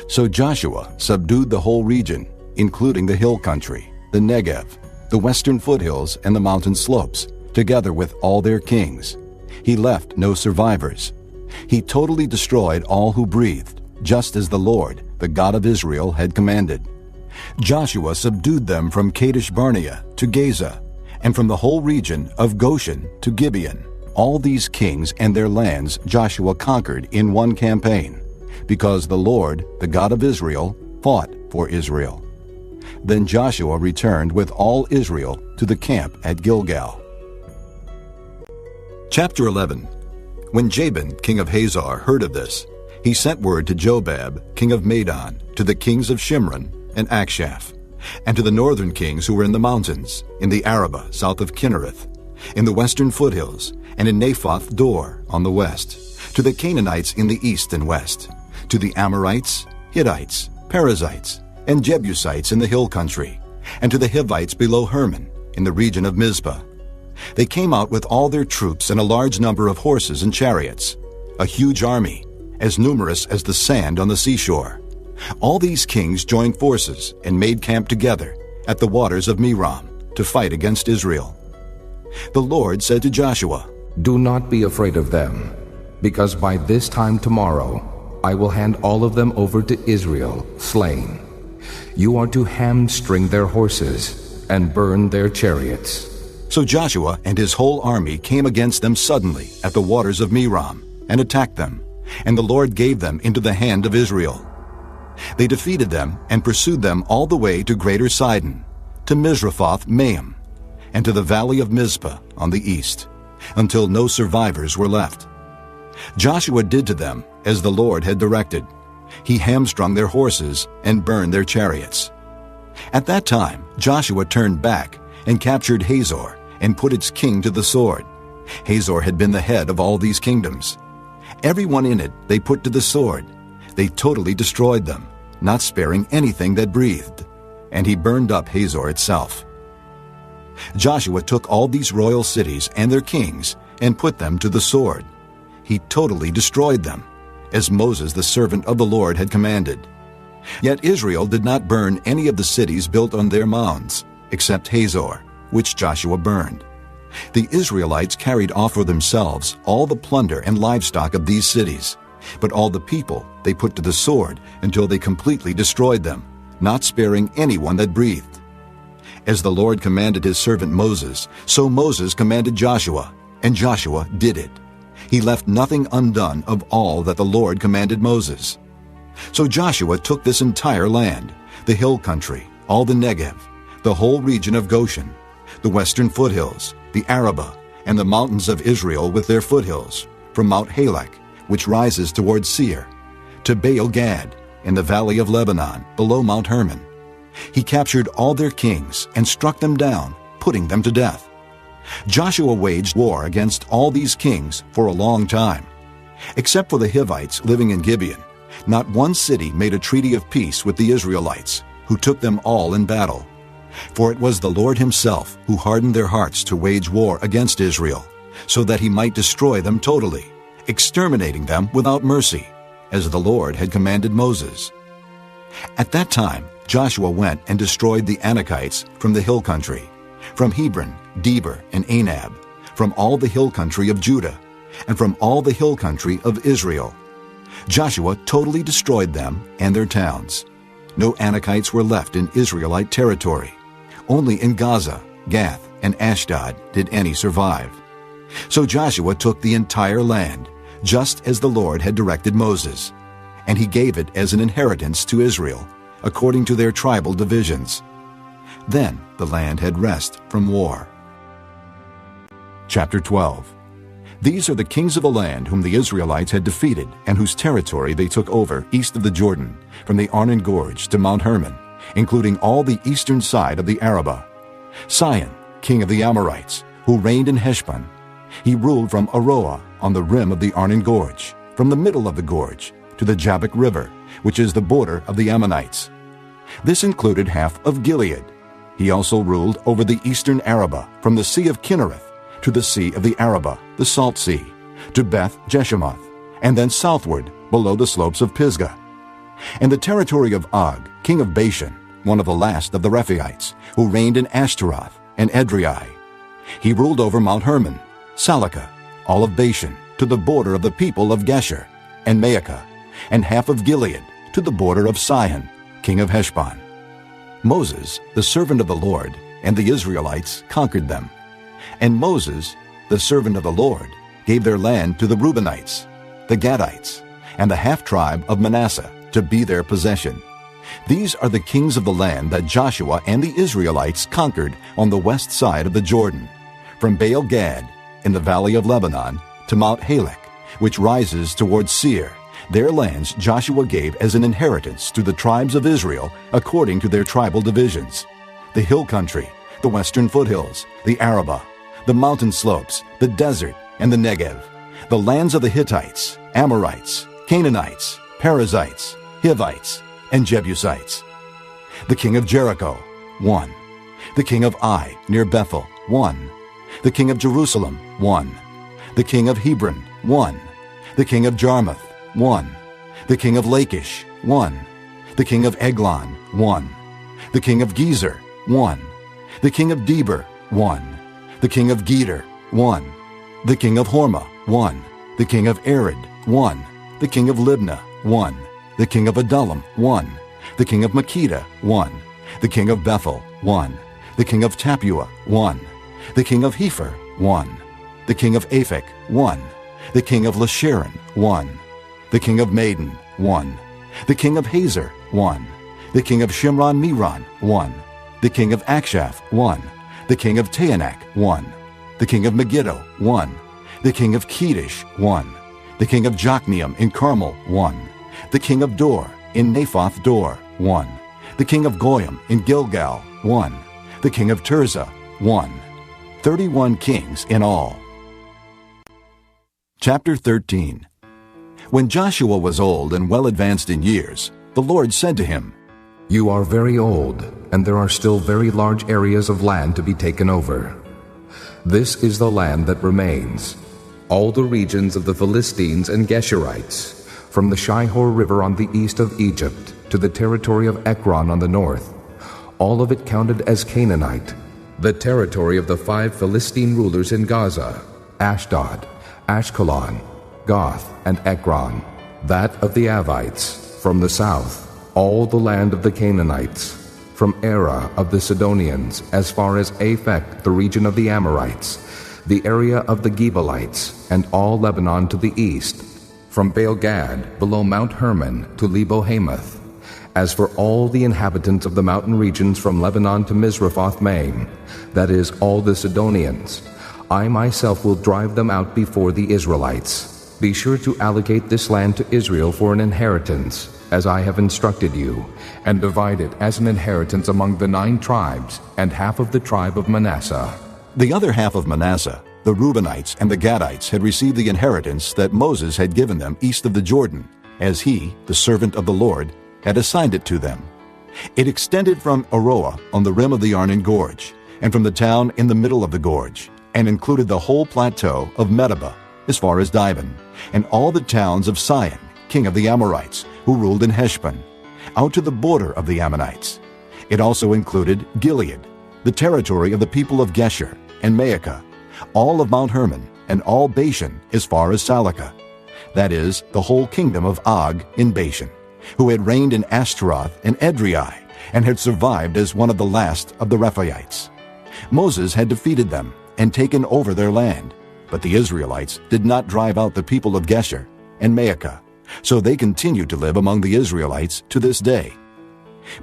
So Joshua subdued the whole region, including the hill country, the Negev, the western foothills, and the mountain slopes, together with all their kings. He left no survivors. He totally destroyed all who breathed, just as the Lord, the God of Israel, had commanded. Joshua subdued them from Kadesh Barnea to Gaza, and from the whole region of Goshen to Gibeon. All these kings and their lands Joshua conquered in one campaign, because the Lord, the God of Israel, fought for Israel. Then Joshua returned with all Israel to the camp at Gilgal. Chapter 11. When Jabin, king of Hazor, heard of this, he sent word to Jobab, king of Madon, to the kings of Shimron and Akshaph, and to the northern kings who were in the mountains, in the Arabah south of Kinnereth, in the western foothills, and in Naphoth Dor on the west, to the Canaanites in the east and west, to the Amorites, Hittites, Perizzites, and Jebusites in the hill country, and to the Hivites below Hermon, in the region of Mizpah. They came out with all their troops and a large number of horses and chariots, a huge army, as numerous as the sand on the seashore. All these kings joined forces and made camp together at the waters of Merom to fight against Israel. The Lord said to Joshua, "Do not be afraid of them, because by this time tomorrow I will hand all of them over to Israel, slain. You are to hamstring their horses and burn their chariots." So Joshua and his whole army came against them suddenly at the waters of Merom and attacked them, and the Lord gave them into the hand of Israel. They defeated them and pursued them all the way to Greater Sidon, to Misrephoth-Maim, and to the valley of Mizpah on the east, until no survivors were left. Joshua did to them as the Lord had directed. He hamstrung their horses and burned their chariots. At that time Joshua turned back and captured Hazor and put its king to the sword. Hazor had been the head of all these kingdoms. Everyone in it they put to the sword. They totally destroyed them, not sparing anything that breathed, and he burned up Hazor itself. Joshua took all these royal cities and their kings and put them to the sword. He totally destroyed them, as Moses the servant of the Lord had commanded. Yet Israel did not burn any of the cities built on their mounds, except Hazor, which Joshua burned. The Israelites carried off for themselves all the plunder and livestock of these cities, but all the people they put to the sword until they completely destroyed them, not sparing anyone that breathed. As the Lord commanded his servant Moses, so Moses commanded Joshua, and Joshua did it. He left nothing undone of all that the Lord commanded Moses. So Joshua took this entire land, the hill country, all the Negev, the whole region of Goshen, the western foothills, the Arabah, and the mountains of Israel with their foothills, from Mount Halak, which rises toward Seir, to Baal-Gad, in the valley of Lebanon, below Mount Hermon. He captured all their kings and struck them down, putting them to death. Joshua waged war against all these kings for a long time. Except for the Hivites living in Gibeon, not one city made a treaty of peace with the Israelites, who took them all in battle. For it was the Lord himself who hardened their hearts to wage war against Israel, so that he might destroy them totally, exterminating them without mercy, as the Lord had commanded Moses. At that time Joshua went and destroyed the Anakites from the hill country, from Hebron, Debir, and Anab, from all the hill country of Judah, and from all the hill country of Israel. Joshua totally destroyed them and their towns. No Anakites were left in Israelite territory. Only in Gaza, Gath, and Ashdod did any survive. So Joshua took the entire land, just as the Lord had directed Moses, and he gave it as an inheritance to Israel, according to their tribal divisions. Then the land had rest from war. Chapter 12. These are the kings of the land whom the Israelites had defeated and whose territory they took over east of the Jordan, from the Arnon Gorge to Mount Hermon, including all the eastern side of the Arabah. Sihon, king of the Amorites, who reigned in Heshbon. He ruled from Aroah on the rim of the Arnon Gorge, from the middle of the gorge to the Jabbok River, which is the border of the Ammonites. This included half of Gilead. He also ruled over the eastern Arabah, from the Sea of Kinnereth to the Sea of the Arabah, the Salt Sea, to Beth Jeshemoth, and then southward below the slopes of Pisgah. And the territory of Og, king of Bashan, one of the last of the Rephaites, who reigned in Ashtaroth and Edrei. He ruled over Mount Hermon, Salakah, all of Bashan, to the border of the people of Geshur, and Maacah, and half of Gilead, to the border of Sihon, king of Heshbon. Moses, the servant of the Lord, and the Israelites conquered them. And Moses, the servant of the Lord, gave their land to the Reubenites, the Gadites, and the half-tribe of Manasseh to be their possession. These are the kings of the land that Joshua and the Israelites conquered on the west side of the Jordan, from Baal-Gad in the valley of Lebanon to Mount Halak, which rises toward Seir. Their lands Joshua gave as an inheritance to the tribes of Israel according to their tribal divisions: the hill country, the western foothills, the Arabah, the mountain slopes, the desert, and the Negev, the lands of the Hittites, Amorites, Canaanites, Perizzites, Hivites, and Jebusites. The king of Jericho, 1. The king of Ai, near Bethel, 1. The king of Jerusalem, 1. The king of Hebron, 1. The king of Jarmuth, 1. The king of Lachish, 1. The king of Eglon, 1. The king of Gezer, 1. The king of Debir, 1. The king of Geder, 1. The king of Hormah, 1. The king of Arad, 1. The king of Libnah, 1. The king of Adullam, 1. The king of Makkedah, 1. The king of Bethel, 1. The king of Tappuah, 1. The king of Hepher, 1. The king of Aphek, 1. The king of Lasharon, 1. The king of Maden, 1. The king of Hazor, 1. The king of Shimron-Meron, 1. The king of Akshaph, 1. The king of Taanach, 1. The king of Megiddo, 1. The king of Kedesh, 1. The king of Jokneam in Carmel, 1. The king of Dor in Naphoth Dor, 1. The king of Goyim in Gilgal, 1. The king of Tirzah, 1. 31 kings in all. Chapter 13. When Joshua was old and well advanced in years, the Lord said to him, "You are very old, and there are still very large areas of land to be taken over. This is the land that remains, all the regions of the Philistines and Geshurites, from the Shihor River on the east of Egypt to the territory of Ekron on the north, all of it counted as Canaanite, the territory of the 5 Philistine rulers in Gaza, Ashdod, Ashkelon, Goth, and Ekron, that of the Avites, from the south, all the land of the Canaanites, from Arah of the Sidonians, as far as Aphek, the region of the Amorites, the area of the Gebalites, and all Lebanon to the east, from Baal-Gad below Mount Hermon to Lebo-Hamath, As for all the inhabitants of the mountain regions from Lebanon to Misrephoth-Maim, that is, all the Sidonians, I myself will drive them out before the Israelites. Be sure to allocate this land to Israel for an inheritance, as I have instructed you, and divide it as an inheritance among the 9 tribes and half of the tribe of Manasseh. The other half of Manasseh, the Reubenites and the Gadites, had received the inheritance that Moses had given them east of the Jordan, as he, the servant of the Lord, had assigned it to them. It extended from Aroah on the rim of the Arnon Gorge, and from the town in the middle of the gorge, and included the whole plateau of Medeba, as far as Dibon, and all the towns of Sihon, king of the Amorites, who ruled in Heshbon, out to the border of the Ammonites. It also included Gilead, the territory of the people of Geshur, and Maacah, all of Mount Hermon, and all Bashan as far as Salakah, that is, the whole kingdom of Og in Bashan, who had reigned in Ashtaroth and Edrei, and had survived as one of the last of the Rephaites. Moses had defeated them and taken over their land, but the Israelites did not drive out the people of Geshur and Maacah, so they continued to live among the Israelites to this day.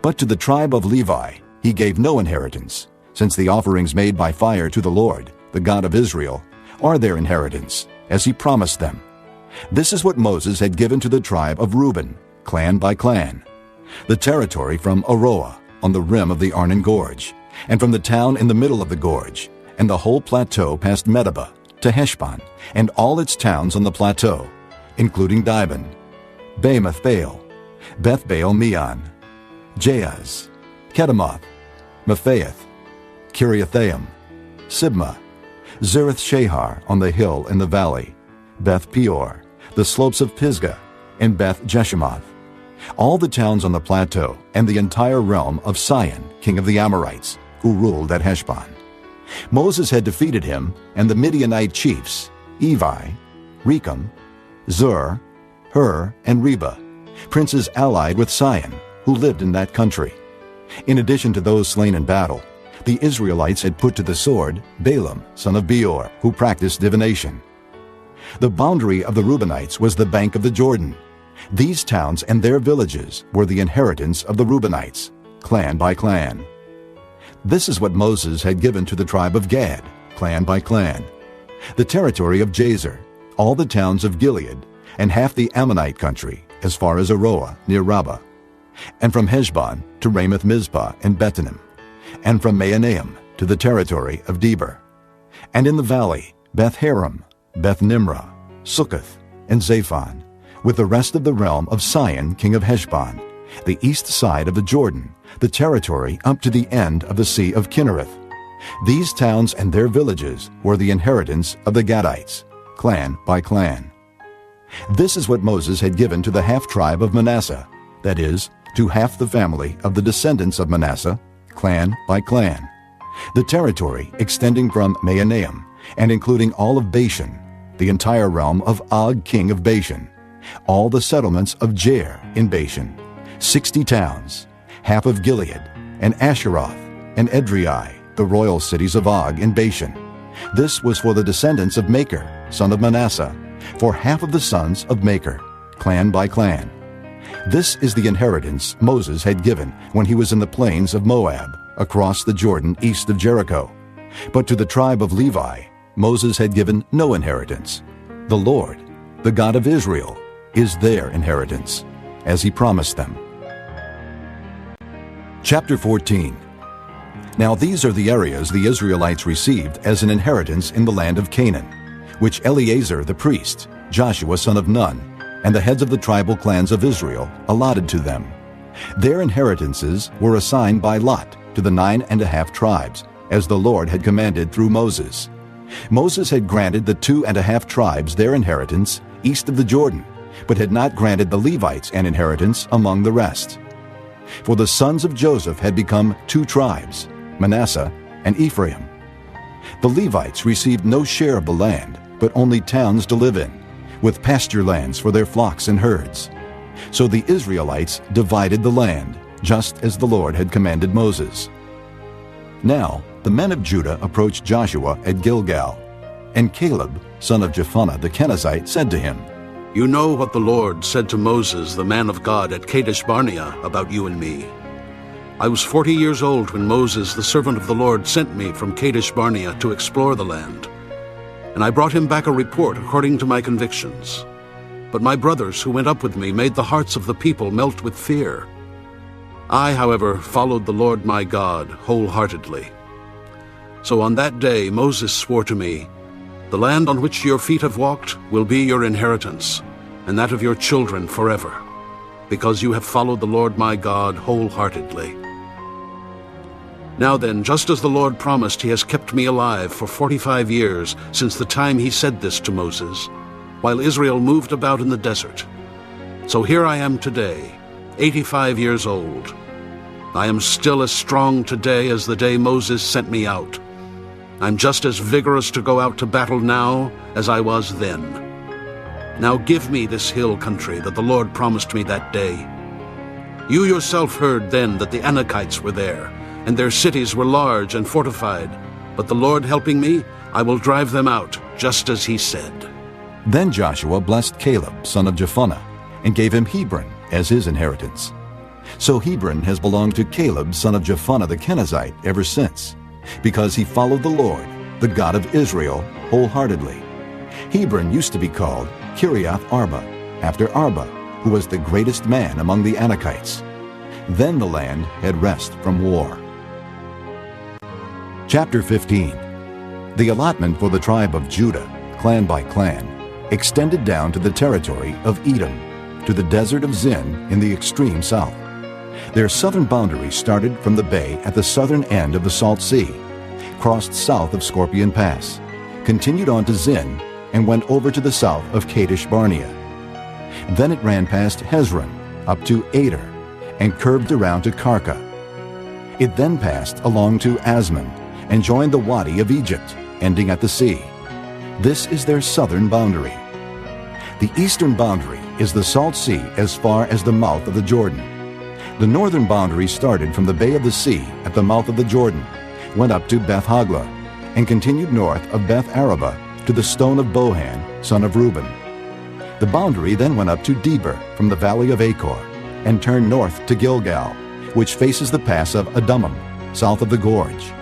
But to the tribe of Levi he gave no inheritance, since the offerings made by fire to the Lord, the God of Israel, are their inheritance, as he promised them. This is what Moses had given to the tribe of Reuben, clan by clan, the territory from Aroah on the rim of the Arnon Gorge, and from the town in the middle of the gorge, and the whole plateau past Medeba to Heshbon, and all its towns on the plateau, including Dibon, Bamoth-baal, Beth-baal-meon, Jaaz, Kedemoth, Mephaath, Kiriathaim, Sibmah, Zereth-shahar on the hill in the valley, Beth-peor, the slopes of Pisgah, and Beth-jeshimoth, all the towns on the plateau, and the entire realm of Sihon, king of the Amorites, who ruled at Heshbon. Moses had defeated him and the Midianite chiefs, Evi, Rechem, Zur, Hur, and Reba, princes allied with Sihon, who lived in that country. In addition to those slain in battle, the Israelites had put to the sword Balaam, son of Beor, who practiced divination. The boundary of the Reubenites was the bank of the Jordan. These towns and their villages were the inheritance of the Reubenites, clan by clan. This is what Moses had given to the tribe of Gad, clan by clan. The territory of Jazer, all the towns of Gilead, and half the Ammonite country, as far as Aroah near Rabbah, and from Heshbon to Ramoth-mizpah and Betonim, and from Mahanaim to the territory of Debir, and in the valley Beth-haram, Beth-nimrah, Sukkoth, and Zaphon, with the rest of the realm of Sihon, king of Heshbon, the east side of the Jordan, the territory up to the end of the Sea of Kinnereth. These towns and their villages were the inheritance of the Gadites, clan by clan. This is what Moses had given to the half-tribe of Manasseh, that is, to half the family of the descendants of Manasseh, clan by clan, the territory extending from Mahanaim and including all of Bashan, the entire realm of Og king of Bashan, all the settlements of Jair in Bashan, 60 towns, half of Gilead, and Asheroth, and Edrei, the royal cities of Og in Bashan. This was for the descendants of Machir, son of Manasseh, for half of the sons of Machir, clan by clan. This is the inheritance Moses had given when he was in the plains of Moab, across the Jordan east of Jericho. But to the tribe of Levi, Moses had given no inheritance. The Lord, the God of Israel, is their inheritance, as he promised them. Chapter 14. Now these are the areas the Israelites received as an inheritance in the land of Canaan, which Eleazar the priest, Joshua son of Nun, and the heads of the tribal clans of Israel allotted to them. Their inheritances were assigned by lot to the 9.5 tribes, as the Lord had commanded through Moses. Moses had granted the 2.5 tribes their inheritance east of the Jordan, but had not granted the Levites an inheritance among the rest. For the sons of Joseph had become 2 tribes, Manasseh and Ephraim. The Levites received no share of the land, but only towns to live in, with pasture lands for their flocks and herds. So the Israelites divided the land, just as the Lord had commanded Moses. Now the men of Judah approached Joshua at Gilgal, and Caleb, son of Jephunneh the Kenizzite, said to him, You know what the Lord said to Moses, the man of God, at Kadesh Barnea about you and me. I was 40 years old when Moses, the servant of the Lord, sent me from Kadesh Barnea to explore the land. And I brought him back a report according to my convictions. But my brothers who went up with me made the hearts of the people melt with fear. I, however, followed the Lord my God wholeheartedly. So on that day Moses swore to me, "The land on which your feet have walked will be your inheritance, and that of your children forever, because you have followed the Lord my God wholeheartedly." Now then, just as the Lord promised, he has kept me alive for 45 years since the time he said this to Moses, while Israel moved about in the desert. So here I am today, 85 years old. I am still as strong today as the day Moses sent me out. I'm just as vigorous to go out to battle now as I was then. Now give me this hill country that the Lord promised me that day. You yourself heard then that the Anakites were there, and their cities were large and fortified. But the Lord helping me, I will drive them out, just as he said. Then Joshua blessed Caleb, son of Jephunneh, and gave him Hebron as his inheritance. So Hebron has belonged to Caleb, son of Jephunneh the Kenizzite, ever since, because he followed the Lord, the God of Israel, wholeheartedly. Hebron used to be called Kiriath Arba, after Arba, who was the greatest man among the Anakites. Then the land had rest from war. Chapter 15. The allotment for the tribe of Judah, clan by clan, extended down to the territory of Edom, to the desert of Zin in the extreme south. Their southern boundary started from the bay at the southern end of the Salt Sea, crossed south of Scorpion Pass, continued on to Zin, and went over to the south of Kadesh Barnea. Then it ran past Hezron up to Ader and curved around to Karka. It then passed along to Asmon and joined the Wadi of Egypt, ending at the sea. This is their southern boundary. The eastern boundary is the Salt Sea as far as the mouth of the Jordan. The northern boundary started from the Bay of the Sea at the mouth of the Jordan, went up to Beth Hoglah, and continued north of Beth Araba to the stone of Bohan, son of Reuben. The boundary then went up to Deber from the valley of Achor, and turned north to Gilgal, which faces the pass of Adummim, south of the gorge.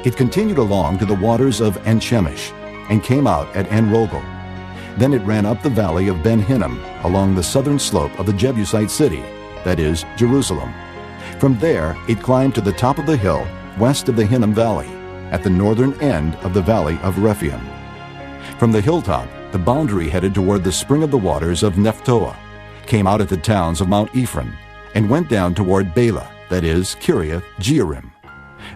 It continued along to the waters of En-Shemesh, and came out at En-Rogel. Then it ran up the valley of Ben-Hinnom along the southern slope of the Jebusite city, that is, Jerusalem. From there it climbed to the top of the hill west of the Hinnom Valley, at the northern end of the valley of Rephaim. From the hilltop, the boundary headed toward the spring of the waters of Nephtoah, came out at the towns of Mount Ephraim, and went down toward Bela, that is, Kiriath Jearim.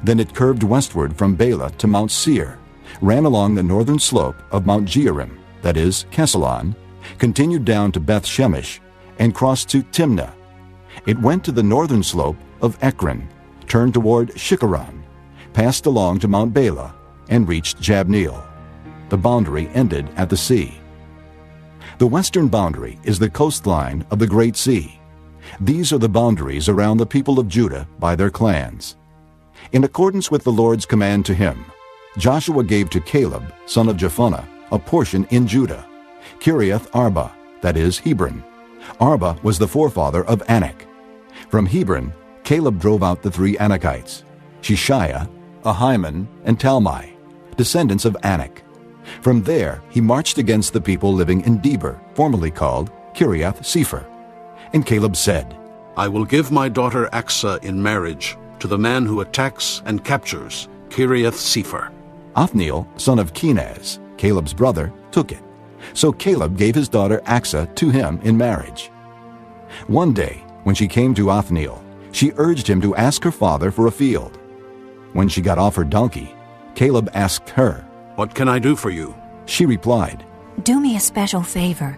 Then it curved westward from Bela to Mount Seir, ran along the northern slope of Mount Jearim, that is, Kesalon, continued down to Beth Shemesh, and crossed to Timnah. It went to the northern slope of Ekron, turned toward Shikharon, passed along to Mount Bela, and reached Jabneel. The boundary ended at the sea. The western boundary is the coastline of the Great Sea. These are the boundaries around the people of Judah by their clans. In accordance with the Lord's command to him, Joshua gave to Caleb, son of Jephunneh, a portion in Judah, Kiriath Arba, that is, Hebron. Arba was the forefather of Anak. From Hebron, Caleb drove out the three Anakites, Shishaiah, Ahiman, and Talmai, descendants of Anak. From there he marched against the people living in Deber, formerly called Kiriath Sepher. And Caleb said, I will give my daughter Aksah in marriage to the man who attacks and captures Kiriath Sepher. Othniel, son of Kenaz, Caleb's brother, took it. So Caleb gave his daughter Aksah to him in marriage. One day, when she came to Othniel, she urged him to ask her father for a field. When she got off her donkey, Caleb asked her, What can I do for you? She replied, Do me a special favor.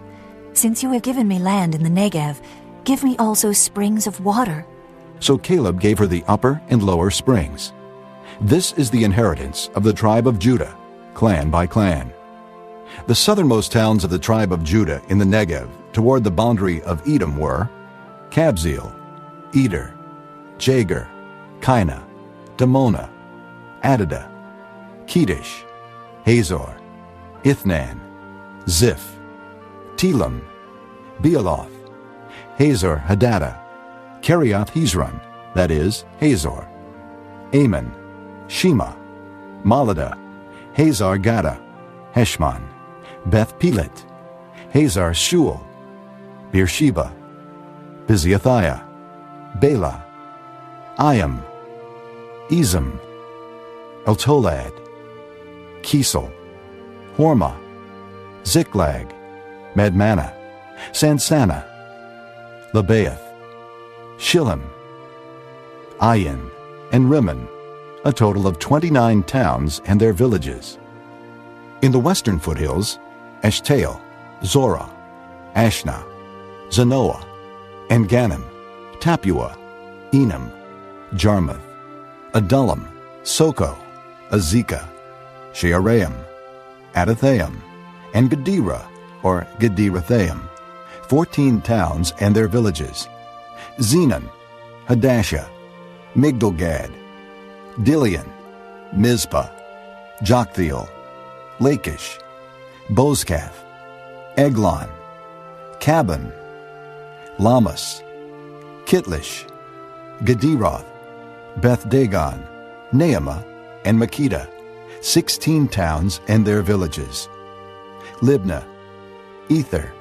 Since you have given me land in the Negev, give me also springs of water. So Caleb gave her the upper and lower springs. This is the inheritance of the tribe of Judah, clan by clan. The southernmost towns of the tribe of Judah in the Negev toward the boundary of Edom were Kabzeel, Eder, Jagur, Kinah, Damonah, Adadah, Kedesh, Hazor, Ithnan, Ziph, Telam, Bealoth, Hazor Hadadah, Kerioth Hezron, that is, Hazor, Ammon, Shema, Maladah, Hazar Gaddah, Heshmon, Beth Pelet, Hazar Shual, Beersheba, Biziathiah, Bela, Iam, Ezem, Eltolad, Kisel, Hormah, Ziklag, Madmanah, Sansannah, Lebaoth, Shillim, Ayin, and Rimmon, a total of 29 towns and their villages. In the western foothills, Eshtaol, Zorah, Ashna, Zanoah, En-Ganim, Tappuah, Enam, Jarmuth, Adullam, Soko, Azekah, Shearaim, Adathaim, and Gederah, or Gederathaim, 14 towns and their villages. Zenon, Hadashah, Migdalgad, Dilian, Mizpah, Joktheel, Lachish, Bozkath, Eglon, Caban, Lamas, Kitlish, Gederoth, Beth Dagon, Naamah, and Makkedah, 16 towns and their villages. Libnah, Ether,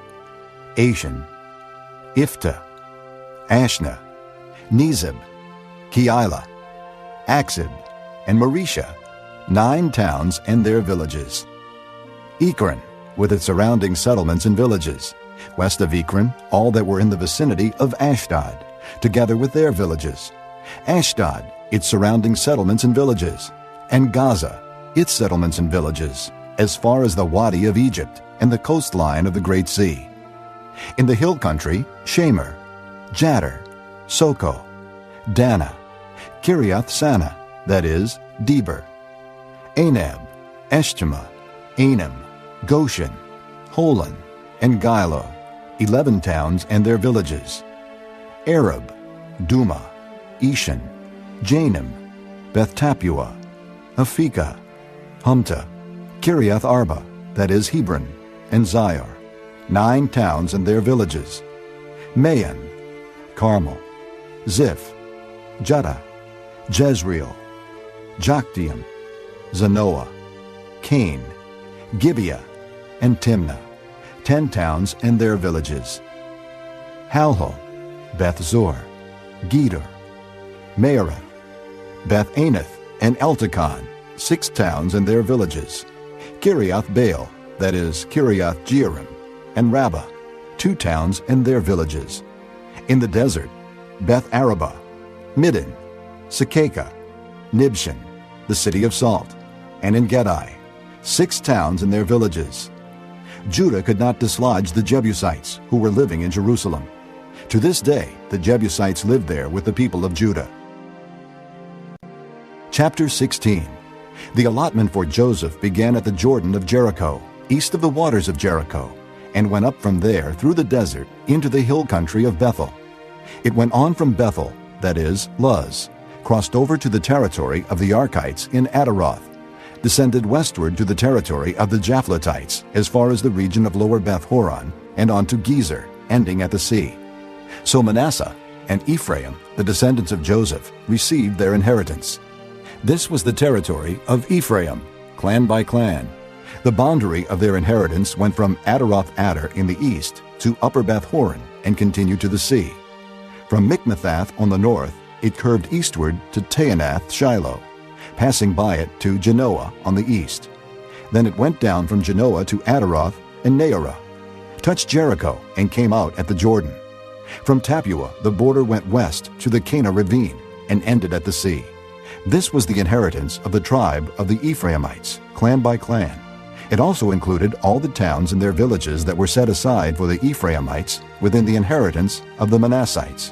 Ashan, Iftah, Ashna, Nezib, Keilah, Aksib, and Maresha, 9 towns and their villages. Ekron, with its surrounding settlements and villages. West of Ekron, all that were in the vicinity of Ashdod, together with their villages. Ashdod, its surrounding settlements and villages. And Gaza, its settlements and villages, as far as the Wadi of Egypt and the coastline of the Great Sea. In the hill country, Shamer, Jattir, Soko, Dana, Kiriath Sana, that is, Deber, Anab, Eshtemoa, Anam, Goshen, Holon, and Gilo, 11 towns and their villages. Arab, Duma, Eshan, Janim, Beth Tappuah, Aphekah, Humta, Kiriath Arba, that is Hebron, and Zior, 9 towns and their villages. Maon, Carmel, Ziph, Judah, Jezreel, Jokdeam, Zanoah, Cain, Gibeah, and Timnah, 10 towns and their villages. Halhul, Beth Zur, Gedor, Meerath, Beth Anath, and Eltekon, 6 towns and their villages. Kiriath Baal, that is Kiriath Jearim, and Rabbah, 2 towns and their villages. In the desert, Beth Arabah, Middin, Sekakah, Nibshan, the city of salt, and En Gedi, 6 towns and their villages. Judah could not dislodge the Jebusites who were living in Jerusalem. To this day, the Jebusites lived there with the people of Judah. Chapter 16. The allotment for Joseph began at the Jordan of Jericho, east of the waters of Jericho, and went up from there through the desert into the hill country of Bethel. It went on from Bethel, that is, Luz, crossed over to the territory of the Archites in Ataroth, descended westward to the territory of the Japhletites as far as the region of Lower Beth Horon, and on to Gezer, ending at the sea. So Manasseh and Ephraim, the descendants of Joseph, received their inheritance. This was the territory of Ephraim, clan by clan. The boundary of their inheritance went from Ataroth Adar in the east to Upper Beth Horon and continued to the sea. From Mikmethath on the north, it curved eastward to Taanath Shiloh, passing by it to Genoa on the east. Then it went down from Genoa to Ataroth and Naarah, touched Jericho, and came out at the Jordan. From Tappuah the border went west to the Cana ravine and ended at the sea. This was the inheritance of the tribe of the Ephraimites, clan by clan. It also included all the towns and their villages that were set aside for the Ephraimites within the inheritance of the Manassites.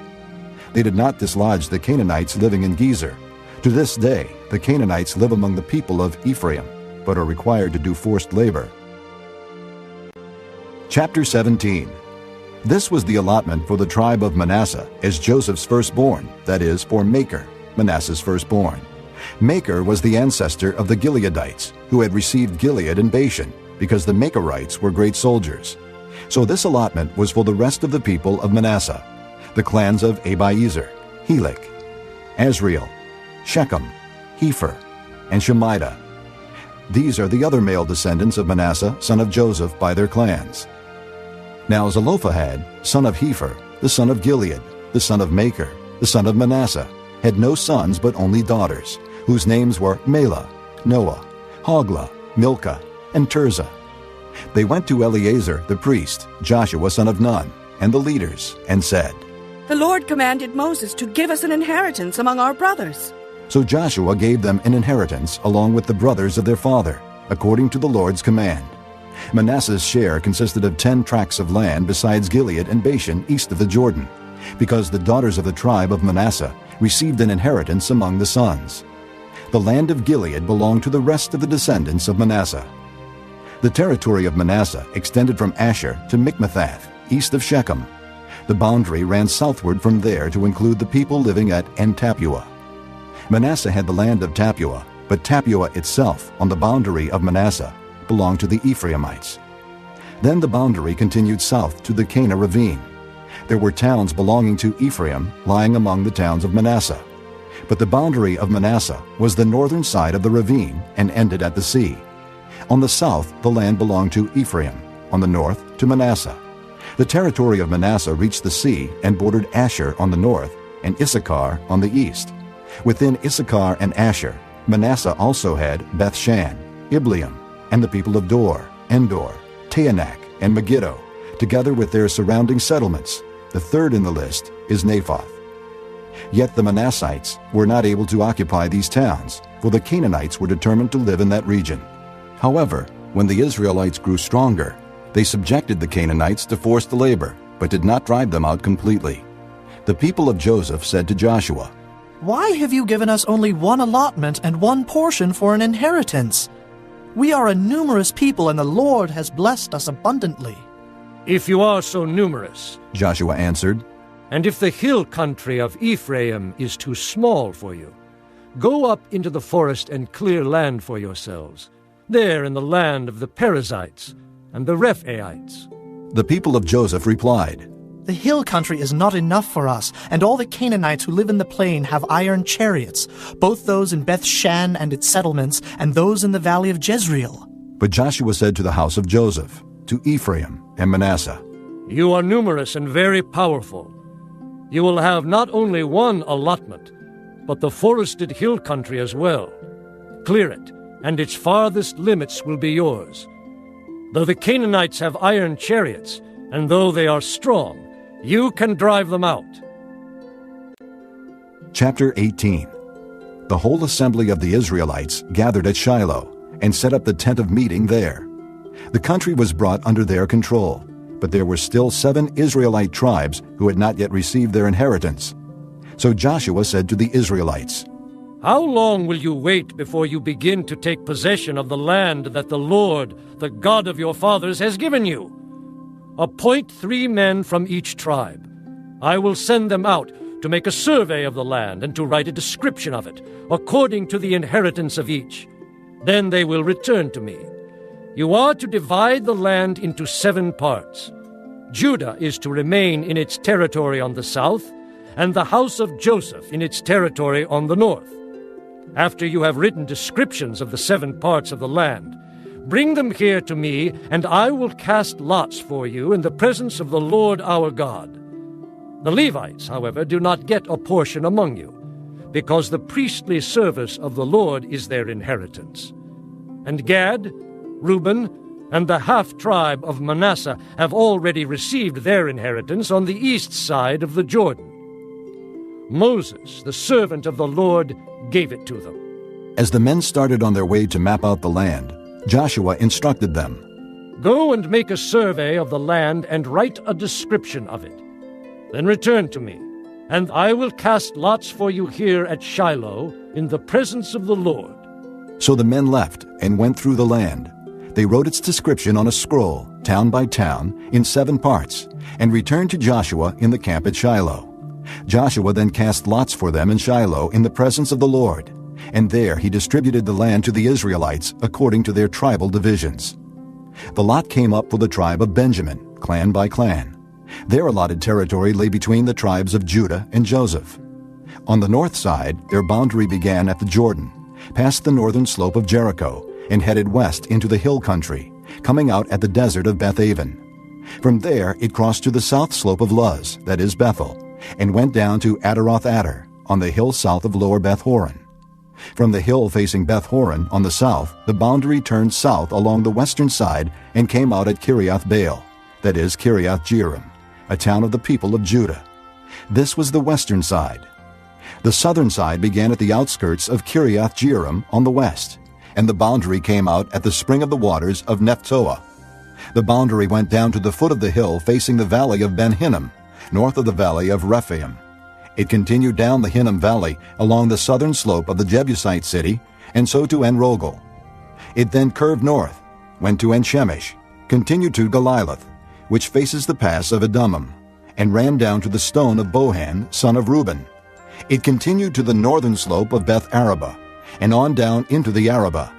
They did not dislodge the Canaanites living in Gezer. To this day, the Canaanites live among the people of Ephraim, but are required to do forced labor. Chapter 17. This was the allotment for the tribe of Manasseh as Joseph's firstborn, that is, for Machir, Manasseh's firstborn. Machir was the ancestor of the Gileadites, who had received Gilead and Bashan, because the Machirites were great soldiers. So this allotment was for the rest of the people of Manasseh, the clans of Abiezer, Helek, Asriel, Shechem, Hepher, and Shemida. These are the other male descendants of Manasseh, son of Joseph, by their clans. Now Zelophehad, son of Hepher, the son of Gilead, the son of Machir, the son of Manasseh, had no sons but only daughters, whose names were Mela, Noah, Hoglah, Milcah, and Tirzah. They went to Eleazar the priest, Joshua son of Nun, and the leaders, and said, "The Lord commanded Moses to give us an inheritance among our brothers." So Joshua gave them an inheritance along with the brothers of their father, according to the Lord's command. Manasseh's share consisted of 10 tracts of land besides Gilead and Bashan east of the Jordan, because the daughters of the tribe of Manasseh received an inheritance among the sons. The land of Gilead belonged to the rest of the descendants of Manasseh. The territory of Manasseh extended from Asher to Mikmethath, east of Shechem. The boundary ran southward from there to include the people living at En-Tappuah. Manasseh had the land of Tappuah, but Tappuah itself, on the boundary of Manasseh, belonged to the Ephraimites. Then the boundary continued south to the Cana ravine. There were towns belonging to Ephraim lying among the towns of Manasseh. But the boundary of Manasseh was the northern side of the ravine and ended at the sea. On the south the land belonged to Ephraim, on the north to Manasseh. The territory of Manasseh reached the sea and bordered Asher on the north and Issachar on the east. Within Issachar and Asher, Manasseh also had Bethshan, Ibleam, and the people of Dor, Endor, Taanach, and Megiddo, together with their surrounding settlements. The third in the list is Naphoth. Yet the Manassites were not able to occupy these towns, for the Canaanites were determined to live in that region. However, when the Israelites grew stronger, they subjected the Canaanites to forced labor, but did not drive them out completely. The people of Joseph said to Joshua, "Why have you given us only one allotment and one portion for an inheritance? We are a numerous people, and the Lord has blessed us abundantly." "If you are so numerous," Joshua answered, "and if the hill country of Ephraim is too small for you, go up into the forest and clear land for yourselves, there in the land of the Perizzites and the Rephaites." The people of Joseph replied, "The hill country is not enough for us, and all the Canaanites who live in the plain have iron chariots, both those in Beth-shan and its settlements, and those in the valley of Jezreel." But Joshua said to the house of Joseph, to Ephraim and Manasseh, "You are numerous and very powerful. You will have not only one allotment, but the forested hill country as well. Clear it, and its farthest limits will be yours. Though the Canaanites have iron chariots, and though they are strong, you can drive them out." Chapter 18. The whole assembly of the Israelites gathered at Shiloh and set up the tent of meeting there. The country was brought under their control, but there were still 7 Israelite tribes who had not yet received their inheritance. So Joshua said to the Israelites, "How long will you wait before you begin to take possession of the land that the Lord, the God of your fathers, has given you? Appoint 3 men from each tribe. I will send them out to make a survey of the land and to write a description of it, according to the inheritance of each. Then they will return to me. You are to divide the land into 7 parts. Judah is to remain in its territory on the south, and the house of Joseph in its territory on the north. After you have written descriptions of the 7 parts of the land, bring them here to me, and I will cast lots for you in the presence of the Lord our God. The Levites, however, do not get a portion among you, because the priestly service of the Lord is their inheritance. And Gad, Reuben, and the half-tribe of Manasseh have already received their inheritance on the east side of the Jordan. Moses, the servant of the Lord, gave it to them." As the men started on their way to map out the land, Joshua instructed them, "Go and make a survey of the land and write a description of it. Then return to me, and I will cast lots for you here at Shiloh in the presence of the Lord." So the men left and went through the land. They wrote its description on a scroll, town by town, in 7 parts, and returned to Joshua in the camp at Shiloh. Joshua then cast lots for them in Shiloh in the presence of the Lord, and there he distributed the land to the Israelites according to their tribal divisions. The lot came up for the tribe of Benjamin, clan by clan. Their allotted territory lay between the tribes of Judah and Joseph. On the north side, their boundary began at the Jordan, past the northern slope of Jericho, and headed west into the hill country, coming out at the desert of Beth-aven. From there, it crossed to the south slope of Luz, that is Bethel, and went down to Adaroth-Adar, on the hill south of Lower Beth-horon. From the hill facing Beth-horon on the south, the boundary turned south along the western side and came out at Kiriath-baal, that is Kiriath-jearim, a town of the people of Judah. This was the western side. The southern side began at the outskirts of Kiriath-jearim on the west, and the boundary came out at the spring of the waters of Nephtoah. The boundary went down to the foot of the hill facing the valley of Ben-Hinnom, north of the valley of Rephaim. It continued down the Hinnom Valley along the southern slope of the Jebusite city, and so to En-Rogel. It then curved north, went to En-Shemesh, continued to Galiloth, which faces the pass of Edomim, and ran down to the stone of Bohan, son of Reuben. It continued to the northern slope of Beth-Araba, and on down into the Arabah.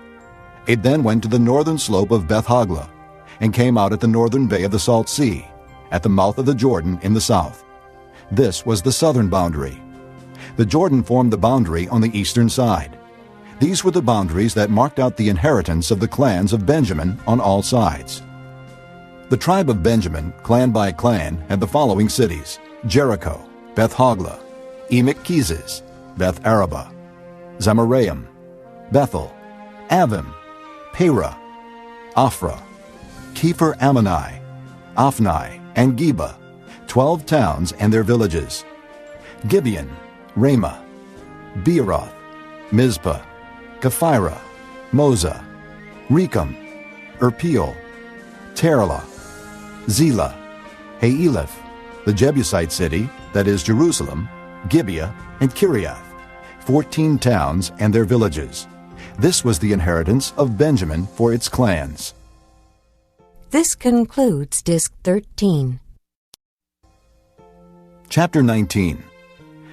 It then went to the northern slope of Beth-Hoglah, and came out at the northern bay of the Salt Sea, at the mouth of the Jordan in the south. This was the southern boundary. The Jordan formed the boundary on the eastern side. These were the boundaries that marked out the inheritance of the clans of Benjamin on all sides. The tribe of Benjamin, clan by clan, had the following cities: Jericho, Beth-Hoglah, Emek-Keziz, Beth-Araba, Zemaraim, Bethel, Avim, Perah, Ophrah, Kepher-Ammoni, Ophni, and Geba, 12 towns and their villages: Gibeon, Ramah, Beeroth, Mizpah, Kephirah, Moza, Rechem, Erpeel, Terlah, Zelah, Haeleph, the Jebusite city, that is Jerusalem, Gibeah, and Kiriath, 14 towns and their villages. This was the inheritance of Benjamin for its clans. This concludes Disc 13. Chapter 19.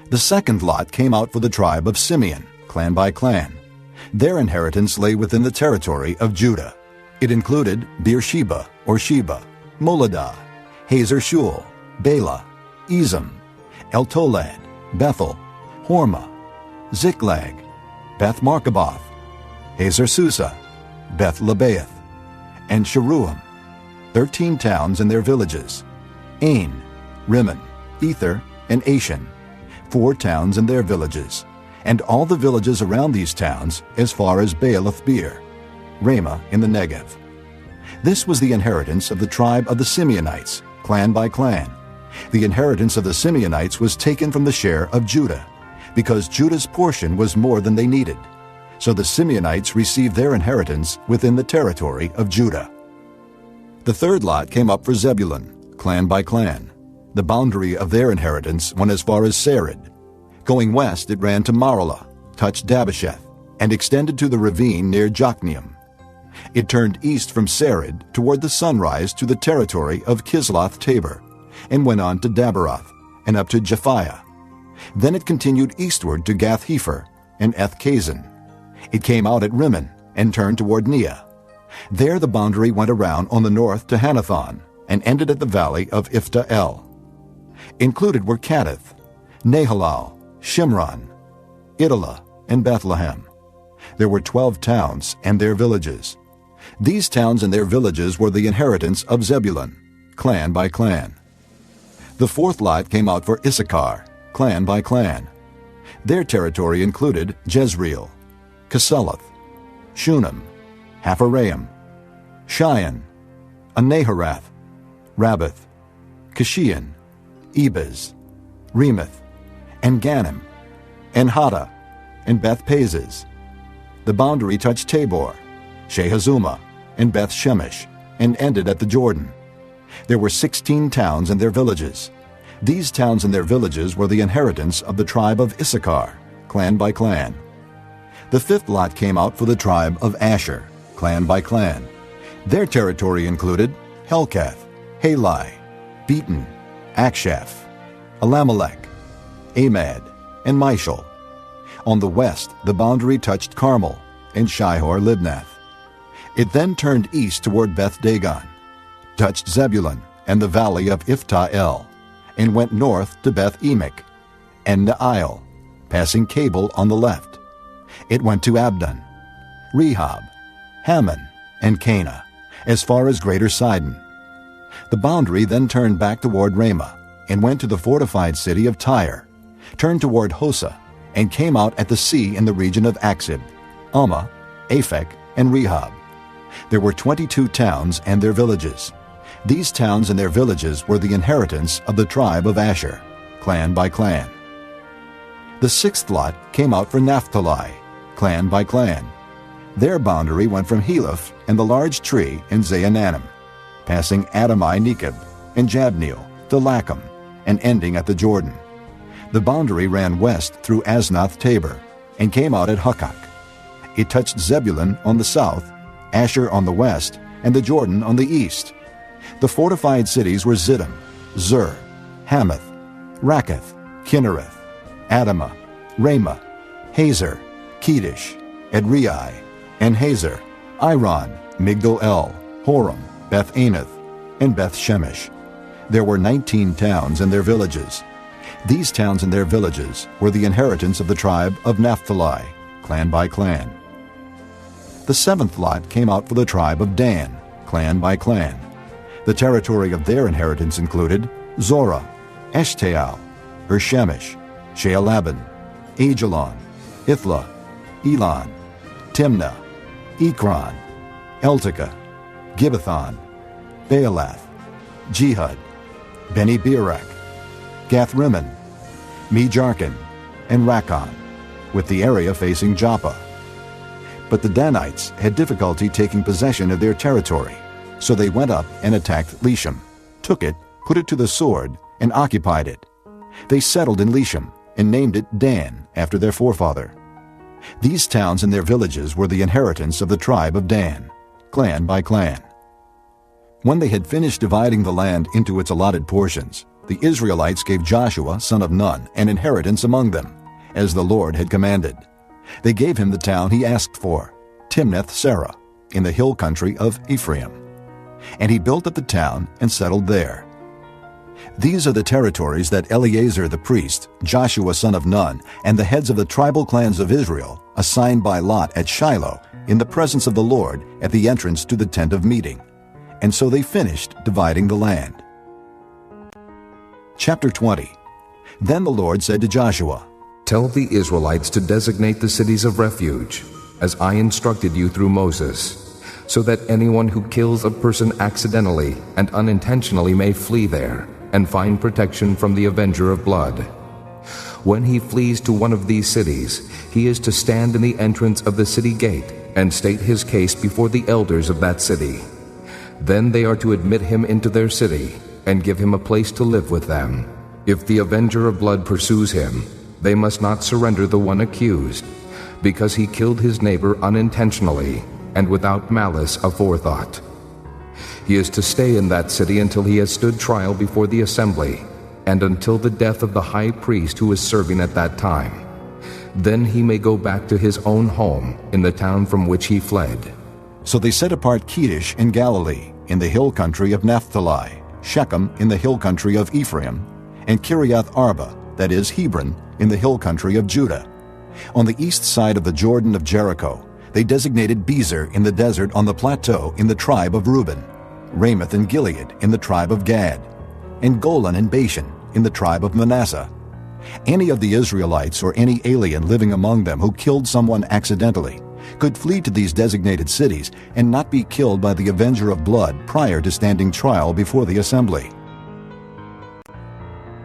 The second lot came out for the tribe of Simeon, clan by clan. Their inheritance lay within the territory of Judah. It included Beersheba, or Sheba, Moladah, Hazer-Shul, Bela, Ezem, Eltolad, Bethel, Hormah, Ziklag, Beth-Markaboth, Hazer-Susa, Beth-Lebaoth, and Sharuim, 13 towns and their villages: Ain, Rimmon, Ether, and Ashan, 4 towns and their villages, and all the villages around these towns as far as Baalath-beer, Ramah in the Negev. This was the inheritance of the tribe of the Simeonites, clan by clan. The inheritance of the Simeonites was taken from the share of Judah, because Judah's portion was more than they needed. So the Simeonites received their inheritance within the territory of Judah. The third lot came up for Zebulun, clan by clan. The boundary of their inheritance went as far as Sarid. Going west, it ran to Maralah, touched Dabbesheth, and extended to the ravine near Jokneam. It turned east from Sarid toward the sunrise to the territory of Kisloth-Tabor, and went on to Daberoth, and up to Japhiah. Then it continued eastward to Gath-Hepher and Eth-Kazin. It came out at Rimmon, and turned toward Neah. There the boundary went around on the north to Hanathon, and ended at the valley of Ifta-El. Included were Kadith, Nahalal, Shimron, Idalah, and Bethlehem. There were 12 towns and their villages. These towns and their villages were the inheritance of Zebulun, clan by clan. The fourth lot came out for Issachar, clan by clan. Their territory included Jezreel, Kesuloth, Shunem, Hapharaim, Shion, Anaharath, Rabbath, Kishion, Ebez, Remeth, and Ganim, and Hada, and Beth-Pazez. The boundary touched Tabor, Shehazumah, and Beth-Shemesh, and ended at the Jordan. There were 16 towns and their villages. These towns and their villages were the inheritance of the tribe of Issachar, clan by clan. The fifth lot came out for the tribe of Asher, clan by clan. Their territory included Helkath, Halai, Beaton, Akshaph, Alamelech, Amad, and Mishal. On the west, the boundary touched Carmel and Shihor-Libnath. It then turned east toward Beth-Dagon, touched Zebulun, and the valley of Iphta-el, and went north to Beth-emek, and Neiel, passing Cable on the left. It went to Abdon, Rehob, Hammon, and Cana, as far as Greater Sidon. The boundary then turned back toward Ramah, and went to the fortified city of Tyre, turned toward Hosa, and came out at the sea in the region of Aksib, Alma, Aphek, and Rehob. There were 22 towns and their villages. These towns and their villages were the inheritance of the tribe of Asher, clan by clan. The sixth lot came out for Naphtali, clan by clan. Their boundary went from Heleph and the large tree in Zaanannim, passing Adami-Nekeb and Jabneel to Lacham, and ending at the Jordan. The boundary ran west through Asnath Tabor, and came out at Hukkok. It touched Zebulun on the south, Asher on the west, and the Jordan on the east. The fortified cities were Ziddim, Zur, Hamath, Rakkath, Kinnereth, Adamah, Ramah, Hazer, Kedesh, Edrei, and Hazer, Iron, Migdal-el, Horam, Beth-anath, and Beth-shemesh. There were 19 towns and their villages. These towns and their villages were the inheritance of the tribe of Naphtali, clan by clan. The seventh lot came out for the tribe of Dan, clan by clan. The territory of their inheritance included Zorah, Eshtaol, Shemesh, Shealabbin, Ajalon, Ithla, Elon, Timnah, Ekron, Eltekeh, Gibbethon, Baalath, Jehud, Beni-Berak, Gath-Rimmon, Mejarkon, and Rakkon, with the area facing Joppa. But the Danites had difficulty taking possession of their territory, so they went up and attacked Leshem, took it, put it to the sword, and occupied it. They settled in Leshem and named it Dan after their forefather. These towns and their villages were the inheritance of the tribe of Dan, clan by clan. When they had finished dividing the land into its allotted portions, the Israelites gave Joshua, son of Nun, an inheritance among them, as the Lord had commanded. They gave him the town he asked for, Timnath-Serah, in the hill country of Ephraim. And he built up the town and settled there. These are the territories that Eleazar the priest, Joshua son of Nun, and the heads of the tribal clans of Israel assigned by lot at Shiloh in the presence of the Lord at the entrance to the tent of meeting. And so they finished dividing the land. Chapter 20. Then the Lord said to Joshua, Tell the Israelites to designate the cities of refuge, as I instructed you through Moses, so that anyone who kills a person accidentally and unintentionally may flee there and find protection from the avenger of blood. When he flees to one of these cities, he is to stand in the entrance of the city gate and state his case before the elders of that city. Then they are to admit him into their city and give him a place to live with them. If the avenger of blood pursues him, they must not surrender the one accused, because he killed his neighbor unintentionally and without malice aforethought. He is to stay in that city until he has stood trial before the assembly, and until the death of the high priest who is serving at that time. Then he may go back to his own home in the town from which he fled. So they set apart Kedesh in Galilee, in the hill country of Naphtali, Shechem in the hill country of Ephraim, and Kiriath Arba, that is Hebron, in the hill country of Judah. On the east side of the Jordan of Jericho, they designated Bezer in the desert on the plateau in the tribe of Reuben, Ramoth and Gilead in the tribe of Gad, and Golan and Bashan in the tribe of Manasseh. Any of the Israelites or any alien living among them who killed someone accidentally could flee to these designated cities and not be killed by the avenger of blood prior to standing trial before the assembly.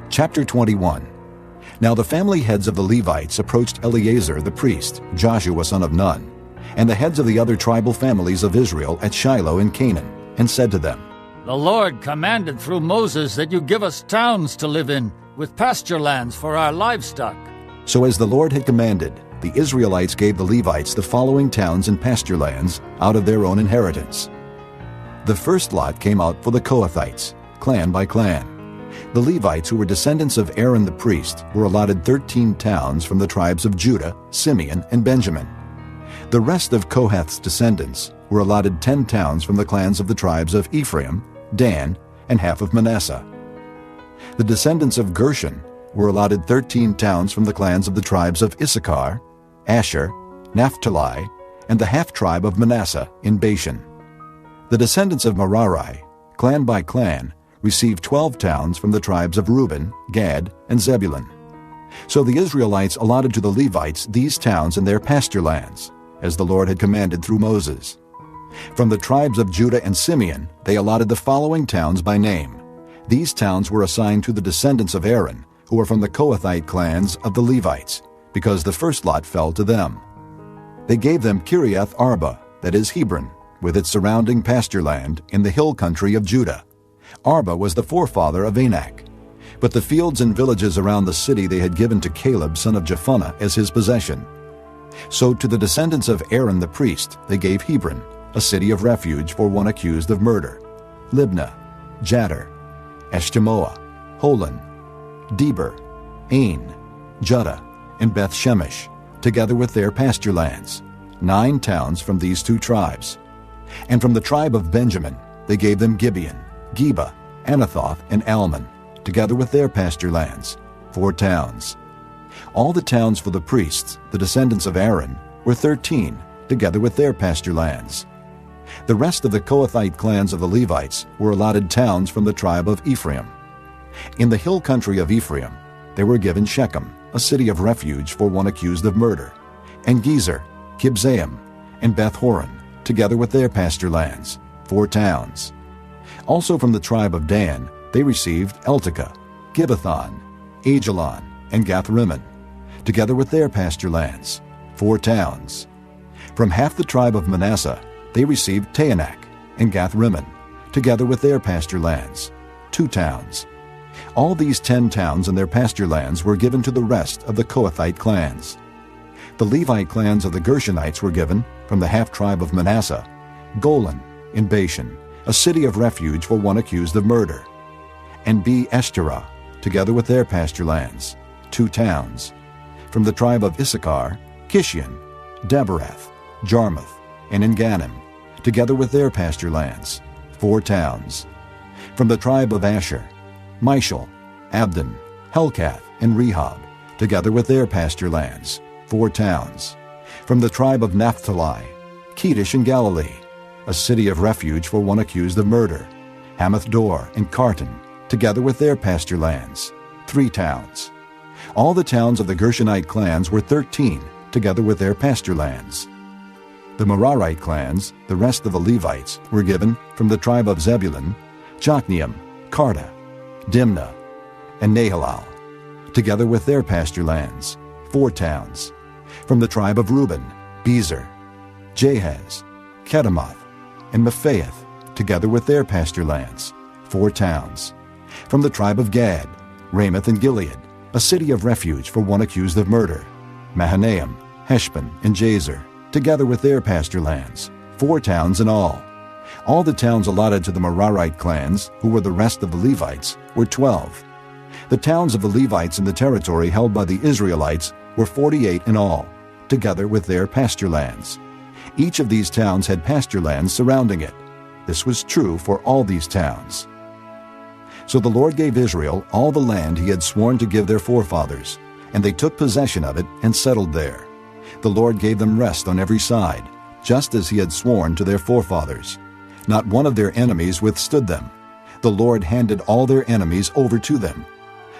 Chapter 21. Now the family heads of the Levites approached Eleazar the priest, Joshua son of Nun, and the heads of the other tribal families of Israel at Shiloh in Canaan, and said to them, The Lord commanded through Moses that you give us towns to live in, with pasture lands for our livestock. So as the Lord had commanded, the Israelites gave the Levites the following towns and pasture lands out of their own inheritance. The first lot came out for the Kohathites, clan by clan. The Levites, who were descendants of Aaron the priest, were allotted 13 towns from the tribes of Judah, Simeon, and Benjamin. The rest of Kohath's descendants were allotted 10 towns from the clans of the tribes of Ephraim, Dan, and half of Manasseh. The descendants of Gershon were allotted 13 towns from the clans of the tribes of Issachar, Asher, Naphtali, and the half-tribe of Manasseh in Bashan. The descendants of Merari, clan by clan, received 12 towns from the tribes of Reuben, Gad, and Zebulun. So the Israelites allotted to the Levites these towns and their pasture lands, as the Lord had commanded through Moses. From the tribes of Judah and Simeon, they allotted the following towns by name. These towns were assigned to the descendants of Aaron, who were from the Kohathite clans of the Levites, because the first lot fell to them. They gave them Kiriath Arba, that is Hebron, with its surrounding pasture land in the hill country of Judah. Arba was the forefather of Anak. But the fields and villages around the city they had given to Caleb son of Jephunneh as his possession. So to the descendants of Aaron the priest they gave Hebron, a city of refuge for one accused of murder, Libnah, Jattir, Eshtemoa, Holon, Deber, Ain, Judah, and Beth Shemesh, together with their pasture lands, 9 towns from these 2 tribes. And from the tribe of Benjamin they gave them Gibeon, Geba, Anathoth, and Almon, together with their pasture lands, 4 towns. All the towns for the priests, the descendants of Aaron, were 13, together with their pasture lands. The rest of the Kohathite clans of the Levites were allotted towns from the tribe of Ephraim. In the hill country of Ephraim, they were given Shechem, a city of refuge for one accused of murder, and Gezer, Kibzaim, and Beth-horon, together with their pasture lands, 4 towns. Also from the tribe of Dan, they received Eltekeh, Gibbethon, Aijalon, and Gath-rimmon, together with their pasture lands, 4 towns. From half the tribe of Manasseh, they received Taanach and Gath-rimmon, together with their pasture lands, 2 towns. All these 10 towns and their pasture lands were given to the rest of the Kohathite clans. The Levite clans of the Gershonites were given, from the half-tribe of Manasseh, Golan in Bashan, a city of refuge for one accused of murder, and Be-eshterah, together with their pasture lands, 2 towns. From the tribe of Issachar, Kishion, Daberath, Jarmuth, and Engannim, together with their pasture lands, 4 towns. From the tribe of Asher, Mishal, Abdon, Helkath, and Rehob, together with their pasture lands, 4 towns. From the tribe of Naphtali, Kedesh in Galilee, a city of refuge for one accused of murder, Hamath-dor and Kartan, together with their pasture lands, 3 towns. All the towns of the Gershonite clans were 13, together with their pasture lands. The Merarite clans, the rest of the Levites, were given from the tribe of Zebulun, Jokneam, Karta, Dimnah, and Nahalal, together with their pasture lands, 4 towns. From the tribe of Reuben, Bezer, Jahaz, Kedemoth, and Mephaath, together with their pasture lands, 4 towns. From the tribe of Gad, Ramoth and Gilead, a city of refuge for one accused of murder, Mahanaim, Heshbon, and Jazer, together with their pasture lands, 4 towns in all. All the towns allotted to the Merarite clans, who were the rest of the Levites, were 12. The towns of the Levites in the territory held by the Israelites were 48 in all, together with their pasture lands. Each of these towns had pasture lands surrounding it. This was true for all these towns. So the Lord gave Israel all the land he had sworn to give their forefathers, and they took possession of it and settled there. The Lord gave them rest on every side, just as he had sworn to their forefathers. Not one of their enemies withstood them. The Lord handed all their enemies over to them.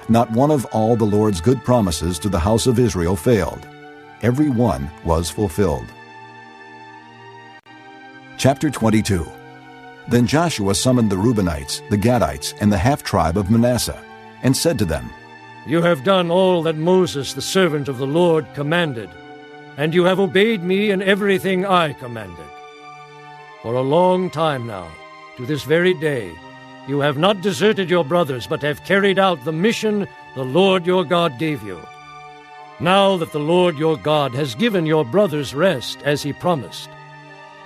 Not one of all the Lord's good promises to the house of Israel failed. Every one was fulfilled. Chapter 22. Then Joshua summoned the Reubenites, the Gadites, and the half-tribe of Manasseh, and said to them, You have done all that Moses, the servant of the Lord, commanded, and you have obeyed me in everything I commanded. For a long time now, to this very day, you have not deserted your brothers, but have carried out the mission the Lord your God gave you. Now that the Lord your God has given your brothers rest, as he promised,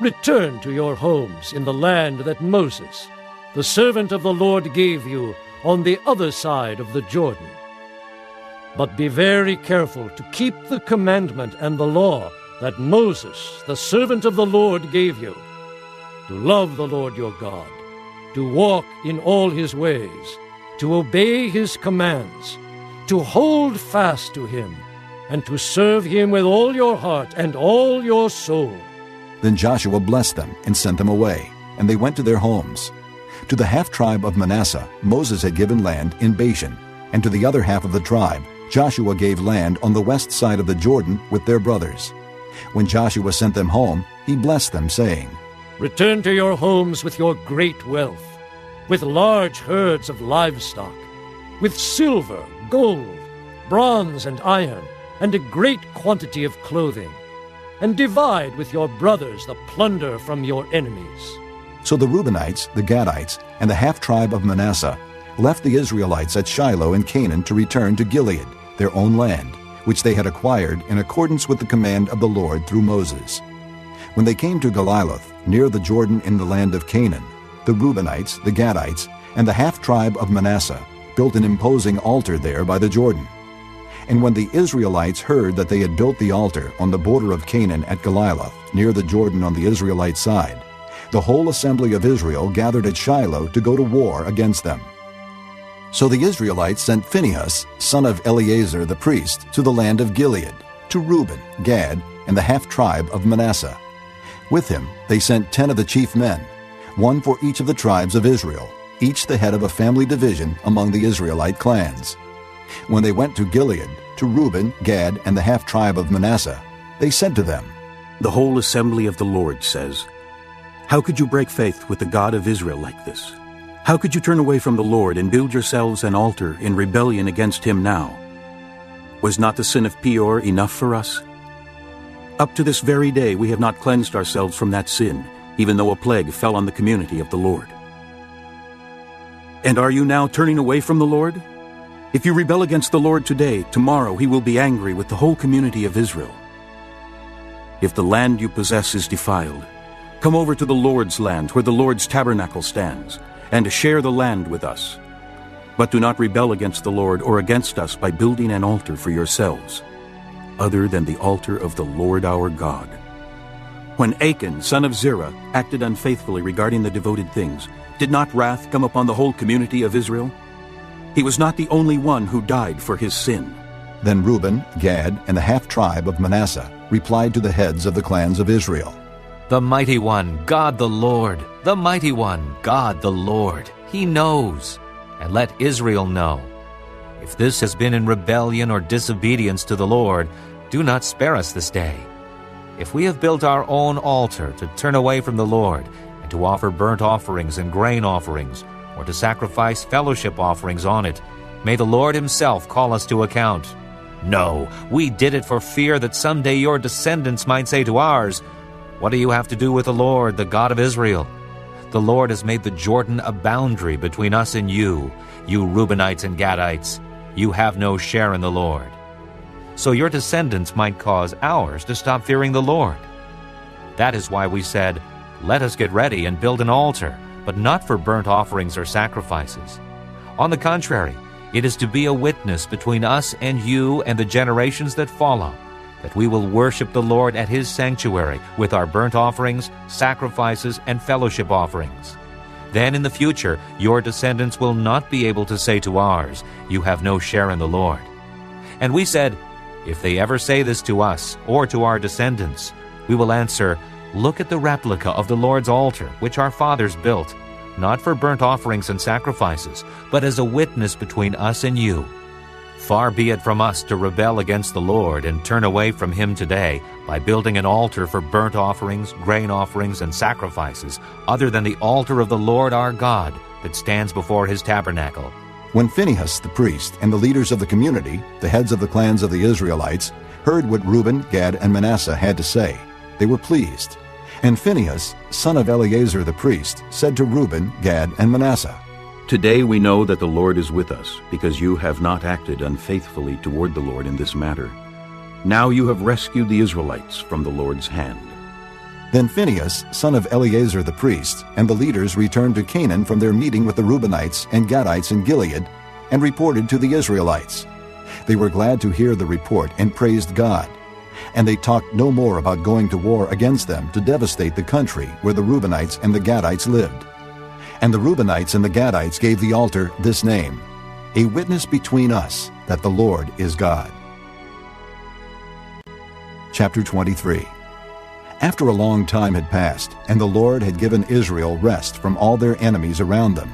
return to your homes in the land that Moses, the servant of the Lord, gave you on the other side of the Jordan. But be very careful to keep the commandment and the law that Moses, the servant of the Lord, gave you, to love the Lord your God, to walk in all his ways, to obey his commands, to hold fast to him, and to serve him with all your heart and all your soul." Then Joshua blessed them and sent them away, and they went to their homes. To the half-tribe of Manasseh Moses had given land in Bashan, and to the other half of the tribe Joshua gave land on the west side of the Jordan with their brothers. When Joshua sent them home, he blessed them, saying, "Return to your homes with your great wealth, with large herds of livestock, with silver, gold, bronze, and iron, and a great quantity of clothing, and divide with your brothers the plunder from your enemies." So the Reubenites, the Gadites, and the half-tribe of Manasseh left the Israelites at Shiloh in Canaan to return to Gilead, their own land, which they had acquired in accordance with the command of the Lord through Moses. When they came to Geliloth, near the Jordan in the land of Canaan, the Reubenites, the Gadites, and the half-tribe of Manasseh built an imposing altar there by the Jordan. And when the Israelites heard that they had built the altar on the border of Canaan at Geliloth, near the Jordan on the Israelite side, the whole assembly of Israel gathered at Shiloh to go to war against them. So the Israelites sent Phinehas, son of Eleazar the priest, to the land of Gilead, to Reuben, Gad, and the half-tribe of Manasseh. With him they sent 10 of the chief men, one for each of the tribes of Israel, each the head of a family division among the Israelite clans. When they went to Gilead, to Reuben, Gad, and the half-tribe of Manasseh, they said to them, "The whole assembly of the Lord says, 'How could you break faith with the God of Israel like this? How could you turn away from the Lord and build yourselves an altar in rebellion against him now? Was not the sin of Peor enough for us? Up to this very day we have not cleansed ourselves from that sin, even though a plague fell on the community of the Lord. And are you now turning away from the Lord? If you rebel against the Lord today, tomorrow he will be angry with the whole community of Israel. If the land you possess is defiled, come over to the Lord's land where the Lord's tabernacle stands, and share the land with us. But do not rebel against the Lord or against us by building an altar for yourselves, other than the altar of the Lord our God.' When Achan, son of Zerah, acted unfaithfully regarding the devoted things, did not wrath come upon the whole community of Israel? He was not the only one who died for his sin." Then Reuben, Gad, and the half-tribe of Manasseh replied to the heads of the clans of Israel, "The Mighty One, God the Lord, the Mighty One, God the Lord, he knows, and let Israel know. If this has been in rebellion or disobedience to the Lord, do not spare us this day. If we have built our own altar to turn away from the Lord, and to offer burnt offerings and grain offerings, or to sacrifice fellowship offerings on it, may the Lord himself call us to account. No, we did it for fear that someday your descendants might say to ours, 'What do you have to do with the Lord, the God of Israel?' The Lord has made the Jordan a boundary between us and you Reubenites and Gadites. You have no share in the Lord. So your descendants might cause ours to stop fearing the Lord. That is why we said, 'Let us get ready and build an altar,' but not for burnt offerings or sacrifices. On the contrary, it is to be a witness between us and you and the generations that follow, that we will worship the Lord at his sanctuary with our burnt offerings, sacrifices, and fellowship offerings. Then in the future your descendants will not be able to say to ours, 'You have no share in the Lord.'" And we said, "If they ever say this to us or to our descendants, we will answer, 'Look at the replica of the Lord's altar, which our fathers built, not for burnt offerings and sacrifices, but as a witness between us and you. Far be it from us to rebel against the Lord and turn away from him today by building an altar for burnt offerings, grain offerings, and sacrifices, other than the altar of the Lord our God that stands before his tabernacle." When Phinehas the priest and the leaders of the community, the heads of the clans of the Israelites, heard what Reuben, Gad, and Manasseh had to say, they were pleased. And Phinehas, son of Eleazar the priest, said to Reuben, Gad, and Manasseh, "Today we know that the Lord is with us, because you have not acted unfaithfully toward the Lord in this matter. Now you have rescued the Israelites from the Lord's hand." Then Phinehas, son of Eleazar the priest, and the leaders returned to Canaan from their meeting with the Reubenites and Gadites in Gilead, and reported to the Israelites. They were glad to hear the report and praised God. And they talked no more about going to war against them to devastate the country where the Reubenites and the Gadites lived. And the Reubenites and the Gadites gave the altar this name: A Witness Between Us that the Lord is God. Chapter 23. After a long time had passed, and the Lord had given Israel rest from all their enemies around them,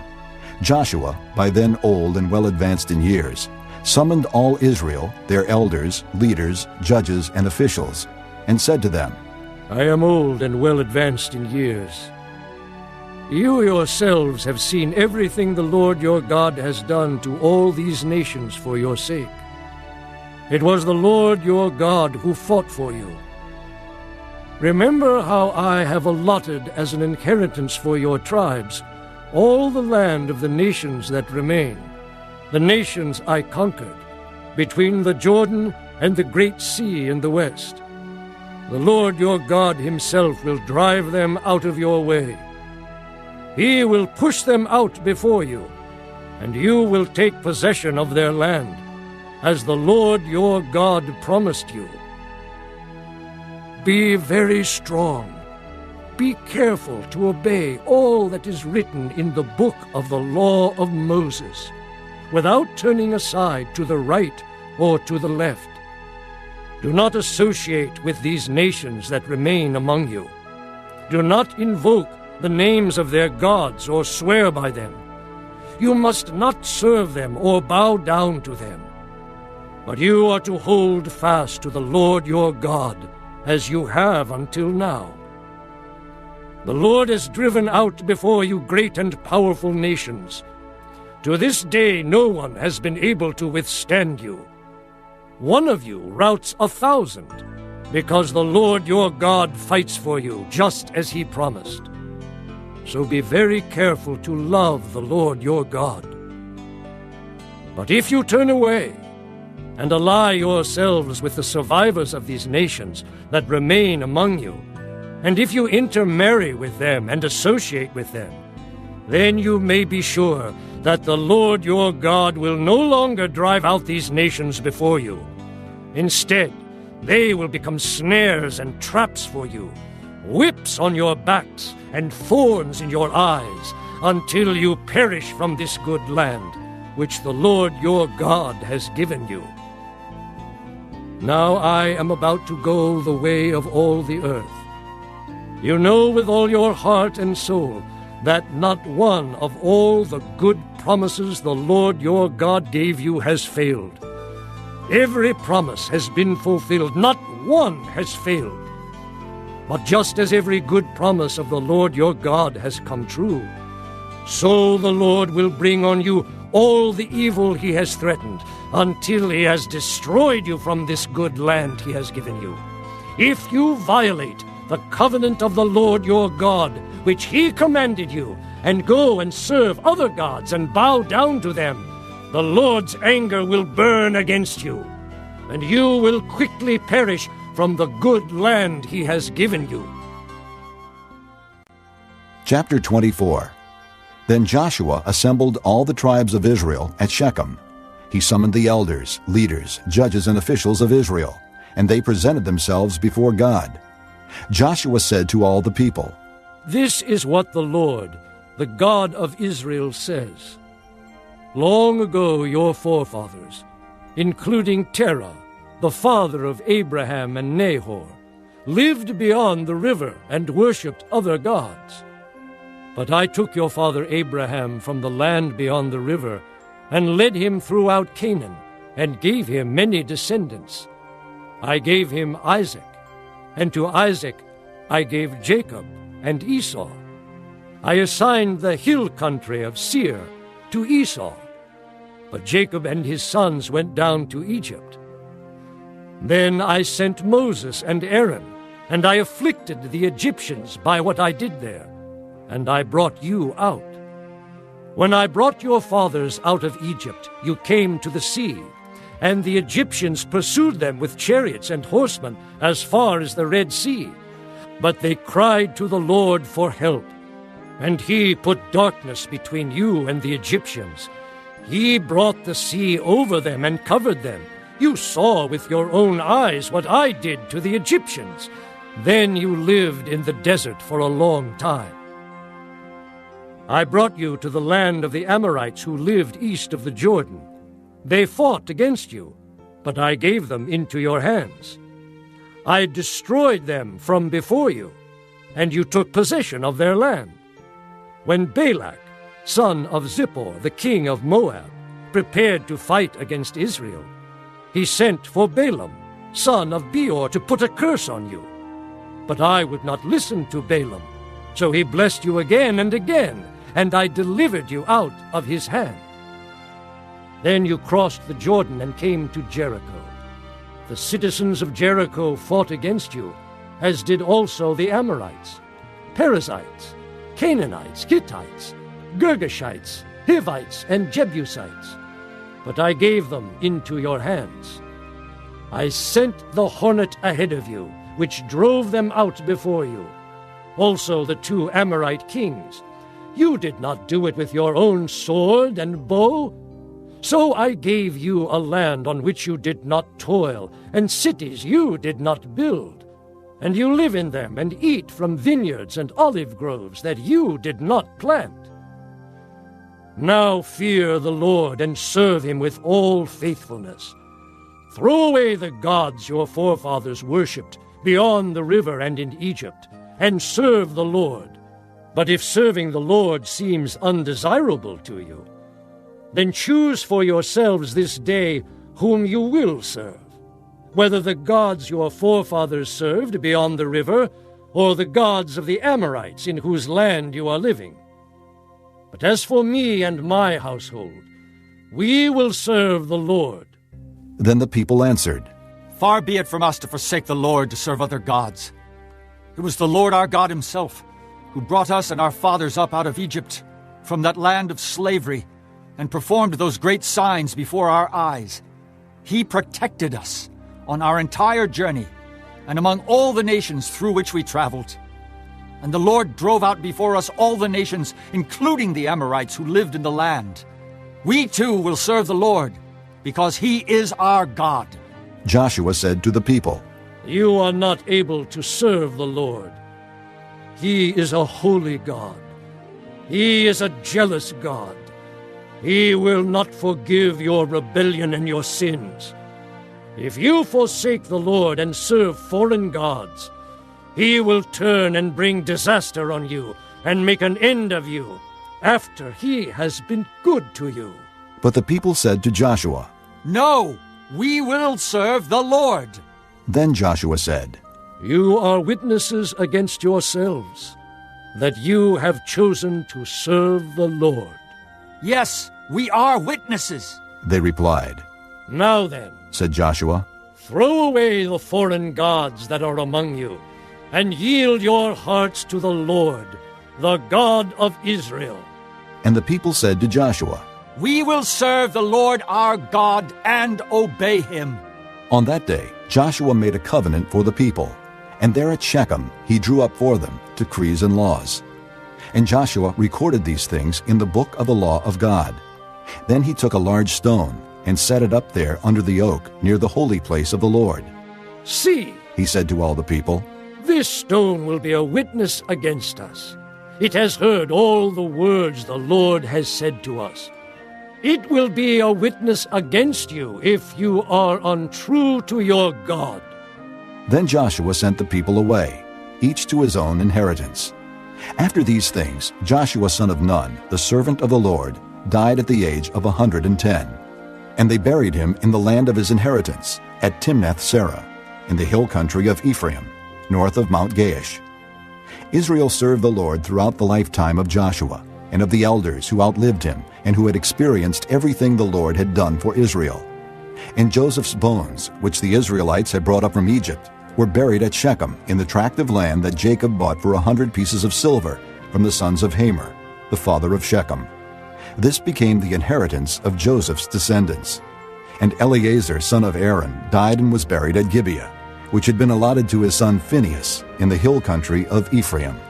Joshua, by then old and well advanced in years, summoned all Israel, their elders, leaders, judges, and officials, and said to them, I am old and well advanced in years. You yourselves have seen everything the Lord your God has done to all these nations for your sake. It was the Lord your God who fought for you. Remember how I have allotted as an inheritance for your tribes all the land of the nations that remain, the nations I conquered, between the Jordan and the great sea in the west. The Lord your God himself will drive them out of your way. He will push them out before you, and you will take possession of their land, as the Lord your God promised you. Be very strong. Be careful to obey all that is written in the book of the law of Moses, without turning aside to the right or to the left. Do not associate with these nations that remain among you. Do not invoke the names of their gods or swear by them. You must not serve them or bow down to them. But you are to hold fast to the Lord your God, as you have until now. The Lord has driven out before you great and powerful nations. To this day no one has been able to withstand you. One of you routs 1,000, because the Lord your God fights for you, just as he promised. So be very careful to love the Lord your God. But if you turn away and ally yourselves with the survivors of these nations that remain among you, and if you intermarry with them and associate with them, then you may be sure that the Lord your God will no longer drive out these nations before you. Instead, they will become snares and traps for you, whips on your backs and thorns in your eyes, until you perish from this good land, which the Lord your God has given you. Now I am about to go the way of all the earth. You know with all your heart and soul that not one of all the good promises the Lord your God gave you has failed. Every promise has been fulfilled, not one has failed. But just as every good promise of the Lord your God has come true, so the Lord will bring on you all the evil he has threatened, until he has destroyed you from this good land he has given you. If you violate the covenant of the Lord your God, which he commanded you, and go and serve other gods and bow down to them, the Lord's anger will burn against you, and you will quickly perish from the good land he has given you. Chapter 24. Then Joshua assembled all the tribes of Israel at Shechem. He summoned the elders, leaders, judges, and officials of Israel, and they presented themselves before God. Joshua said to all the people, This is what the Lord, the God of Israel, says. Long ago your forefathers, including Terah, the father of Abraham and Nahor, lived beyond the river and worshipped other gods. But I took your father Abraham from the land beyond the river and led him throughout Canaan and gave him many descendants. I gave him Isaac, and to Isaac I gave Jacob and Esau. I assigned the hill country of Seir to Esau, but Jacob and his sons went down to Egypt. Then I sent Moses and Aaron, and I afflicted the Egyptians by what I did there, and I brought you out. When I brought your fathers out of Egypt, you came to the sea, and the Egyptians pursued them with chariots and horsemen as far as the Red Sea. But they cried to the Lord for help, and he put darkness between you and the Egyptians. He brought the sea over them and covered them. You saw with your own eyes what I did to the Egyptians. Then you lived in the desert for a long time. I brought you to the land of the Amorites who lived east of the Jordan. They fought against you, but I gave them into your hands. I destroyed them from before you, and you took possession of their land. When Balak, son of Zippor, the king of Moab, prepared to fight against Israel, he sent for Balaam, son of Beor, to put a curse on you. But I would not listen to Balaam, so he blessed you again and again, and I delivered you out of his hand. Then you crossed the Jordan and came to Jericho. The citizens of Jericho fought against you, as did also the Amorites, Perizzites, Canaanites, Hittites, Girgashites, Hivites, and Jebusites. But I gave them into your hands. I sent the hornet ahead of you, which drove them out before you. Also the 2 Amorite kings. You did not do it with your own sword and bow. So I gave you a land on which you did not toil, and cities you did not build. And you live in them and eat from vineyards and olive groves that you did not plant. Now fear the Lord and serve him with all faithfulness. Throw away the gods your forefathers worshipped beyond the river and in Egypt, and serve the Lord. But if serving the Lord seems undesirable to you, then choose for yourselves this day whom you will serve, whether the gods your forefathers served beyond the river, or the gods of the Amorites in whose land you are living. But as for me and my household, we will serve the Lord. Then the people answered, Far be it from us to forsake the Lord to serve other gods. It was the Lord our God himself who brought us and our fathers up out of Egypt, from that land of slavery, and performed those great signs before our eyes. He protected us on our entire journey, and among all the nations through which we traveled. And the Lord drove out before us all the nations, including the Amorites who lived in the land. We too will serve the Lord, because he is our God. Joshua said to the people, You are not able to serve the Lord. He is a holy God. He is a jealous God. He will not forgive your rebellion and your sins. If you forsake the Lord and serve foreign gods, he will turn and bring disaster on you and make an end of you after he has been good to you. But the people said to Joshua, No, we will serve the Lord. Then Joshua said, You are witnesses against yourselves that you have chosen to serve the Lord. Yes, we are witnesses. They replied. Now then, said Joshua, throw away the foreign gods that are among you, and yield your hearts to the Lord, the God of Israel. And the people said to Joshua, We will serve the Lord our God and obey him. On that day Joshua made a covenant for the people, and there at Shechem he drew up for them decrees and laws. And Joshua recorded these things in the book of the law of God. Then he took a large stone and set it up there under the oak near the holy place of the Lord. See, he said to all the people, this stone will be a witness against us. It has heard all the words the Lord has said to us. It will be a witness against you if you are untrue to your God. Then Joshua sent the people away, each to his own inheritance. After these things, Joshua son of Nun, the servant of the Lord, died at the age of 110. And they buried him in the land of his inheritance, at Timnath-Serah, in the hill country of Ephraim, north of Mount Gaash. Israel served the Lord throughout the lifetime of Joshua, and of the elders who outlived him, and who had experienced everything the Lord had done for Israel. And Joseph's bones, which the Israelites had brought up from Egypt, were buried at Shechem in the tract of land that Jacob bought for 100 pieces of silver from the sons of Hamor, the father of Shechem. This became the inheritance of Joseph's descendants. And Eleazar son of Aaron died and was buried at Gibeah, which had been allotted to his son Phinehas in the hill country of Ephraim.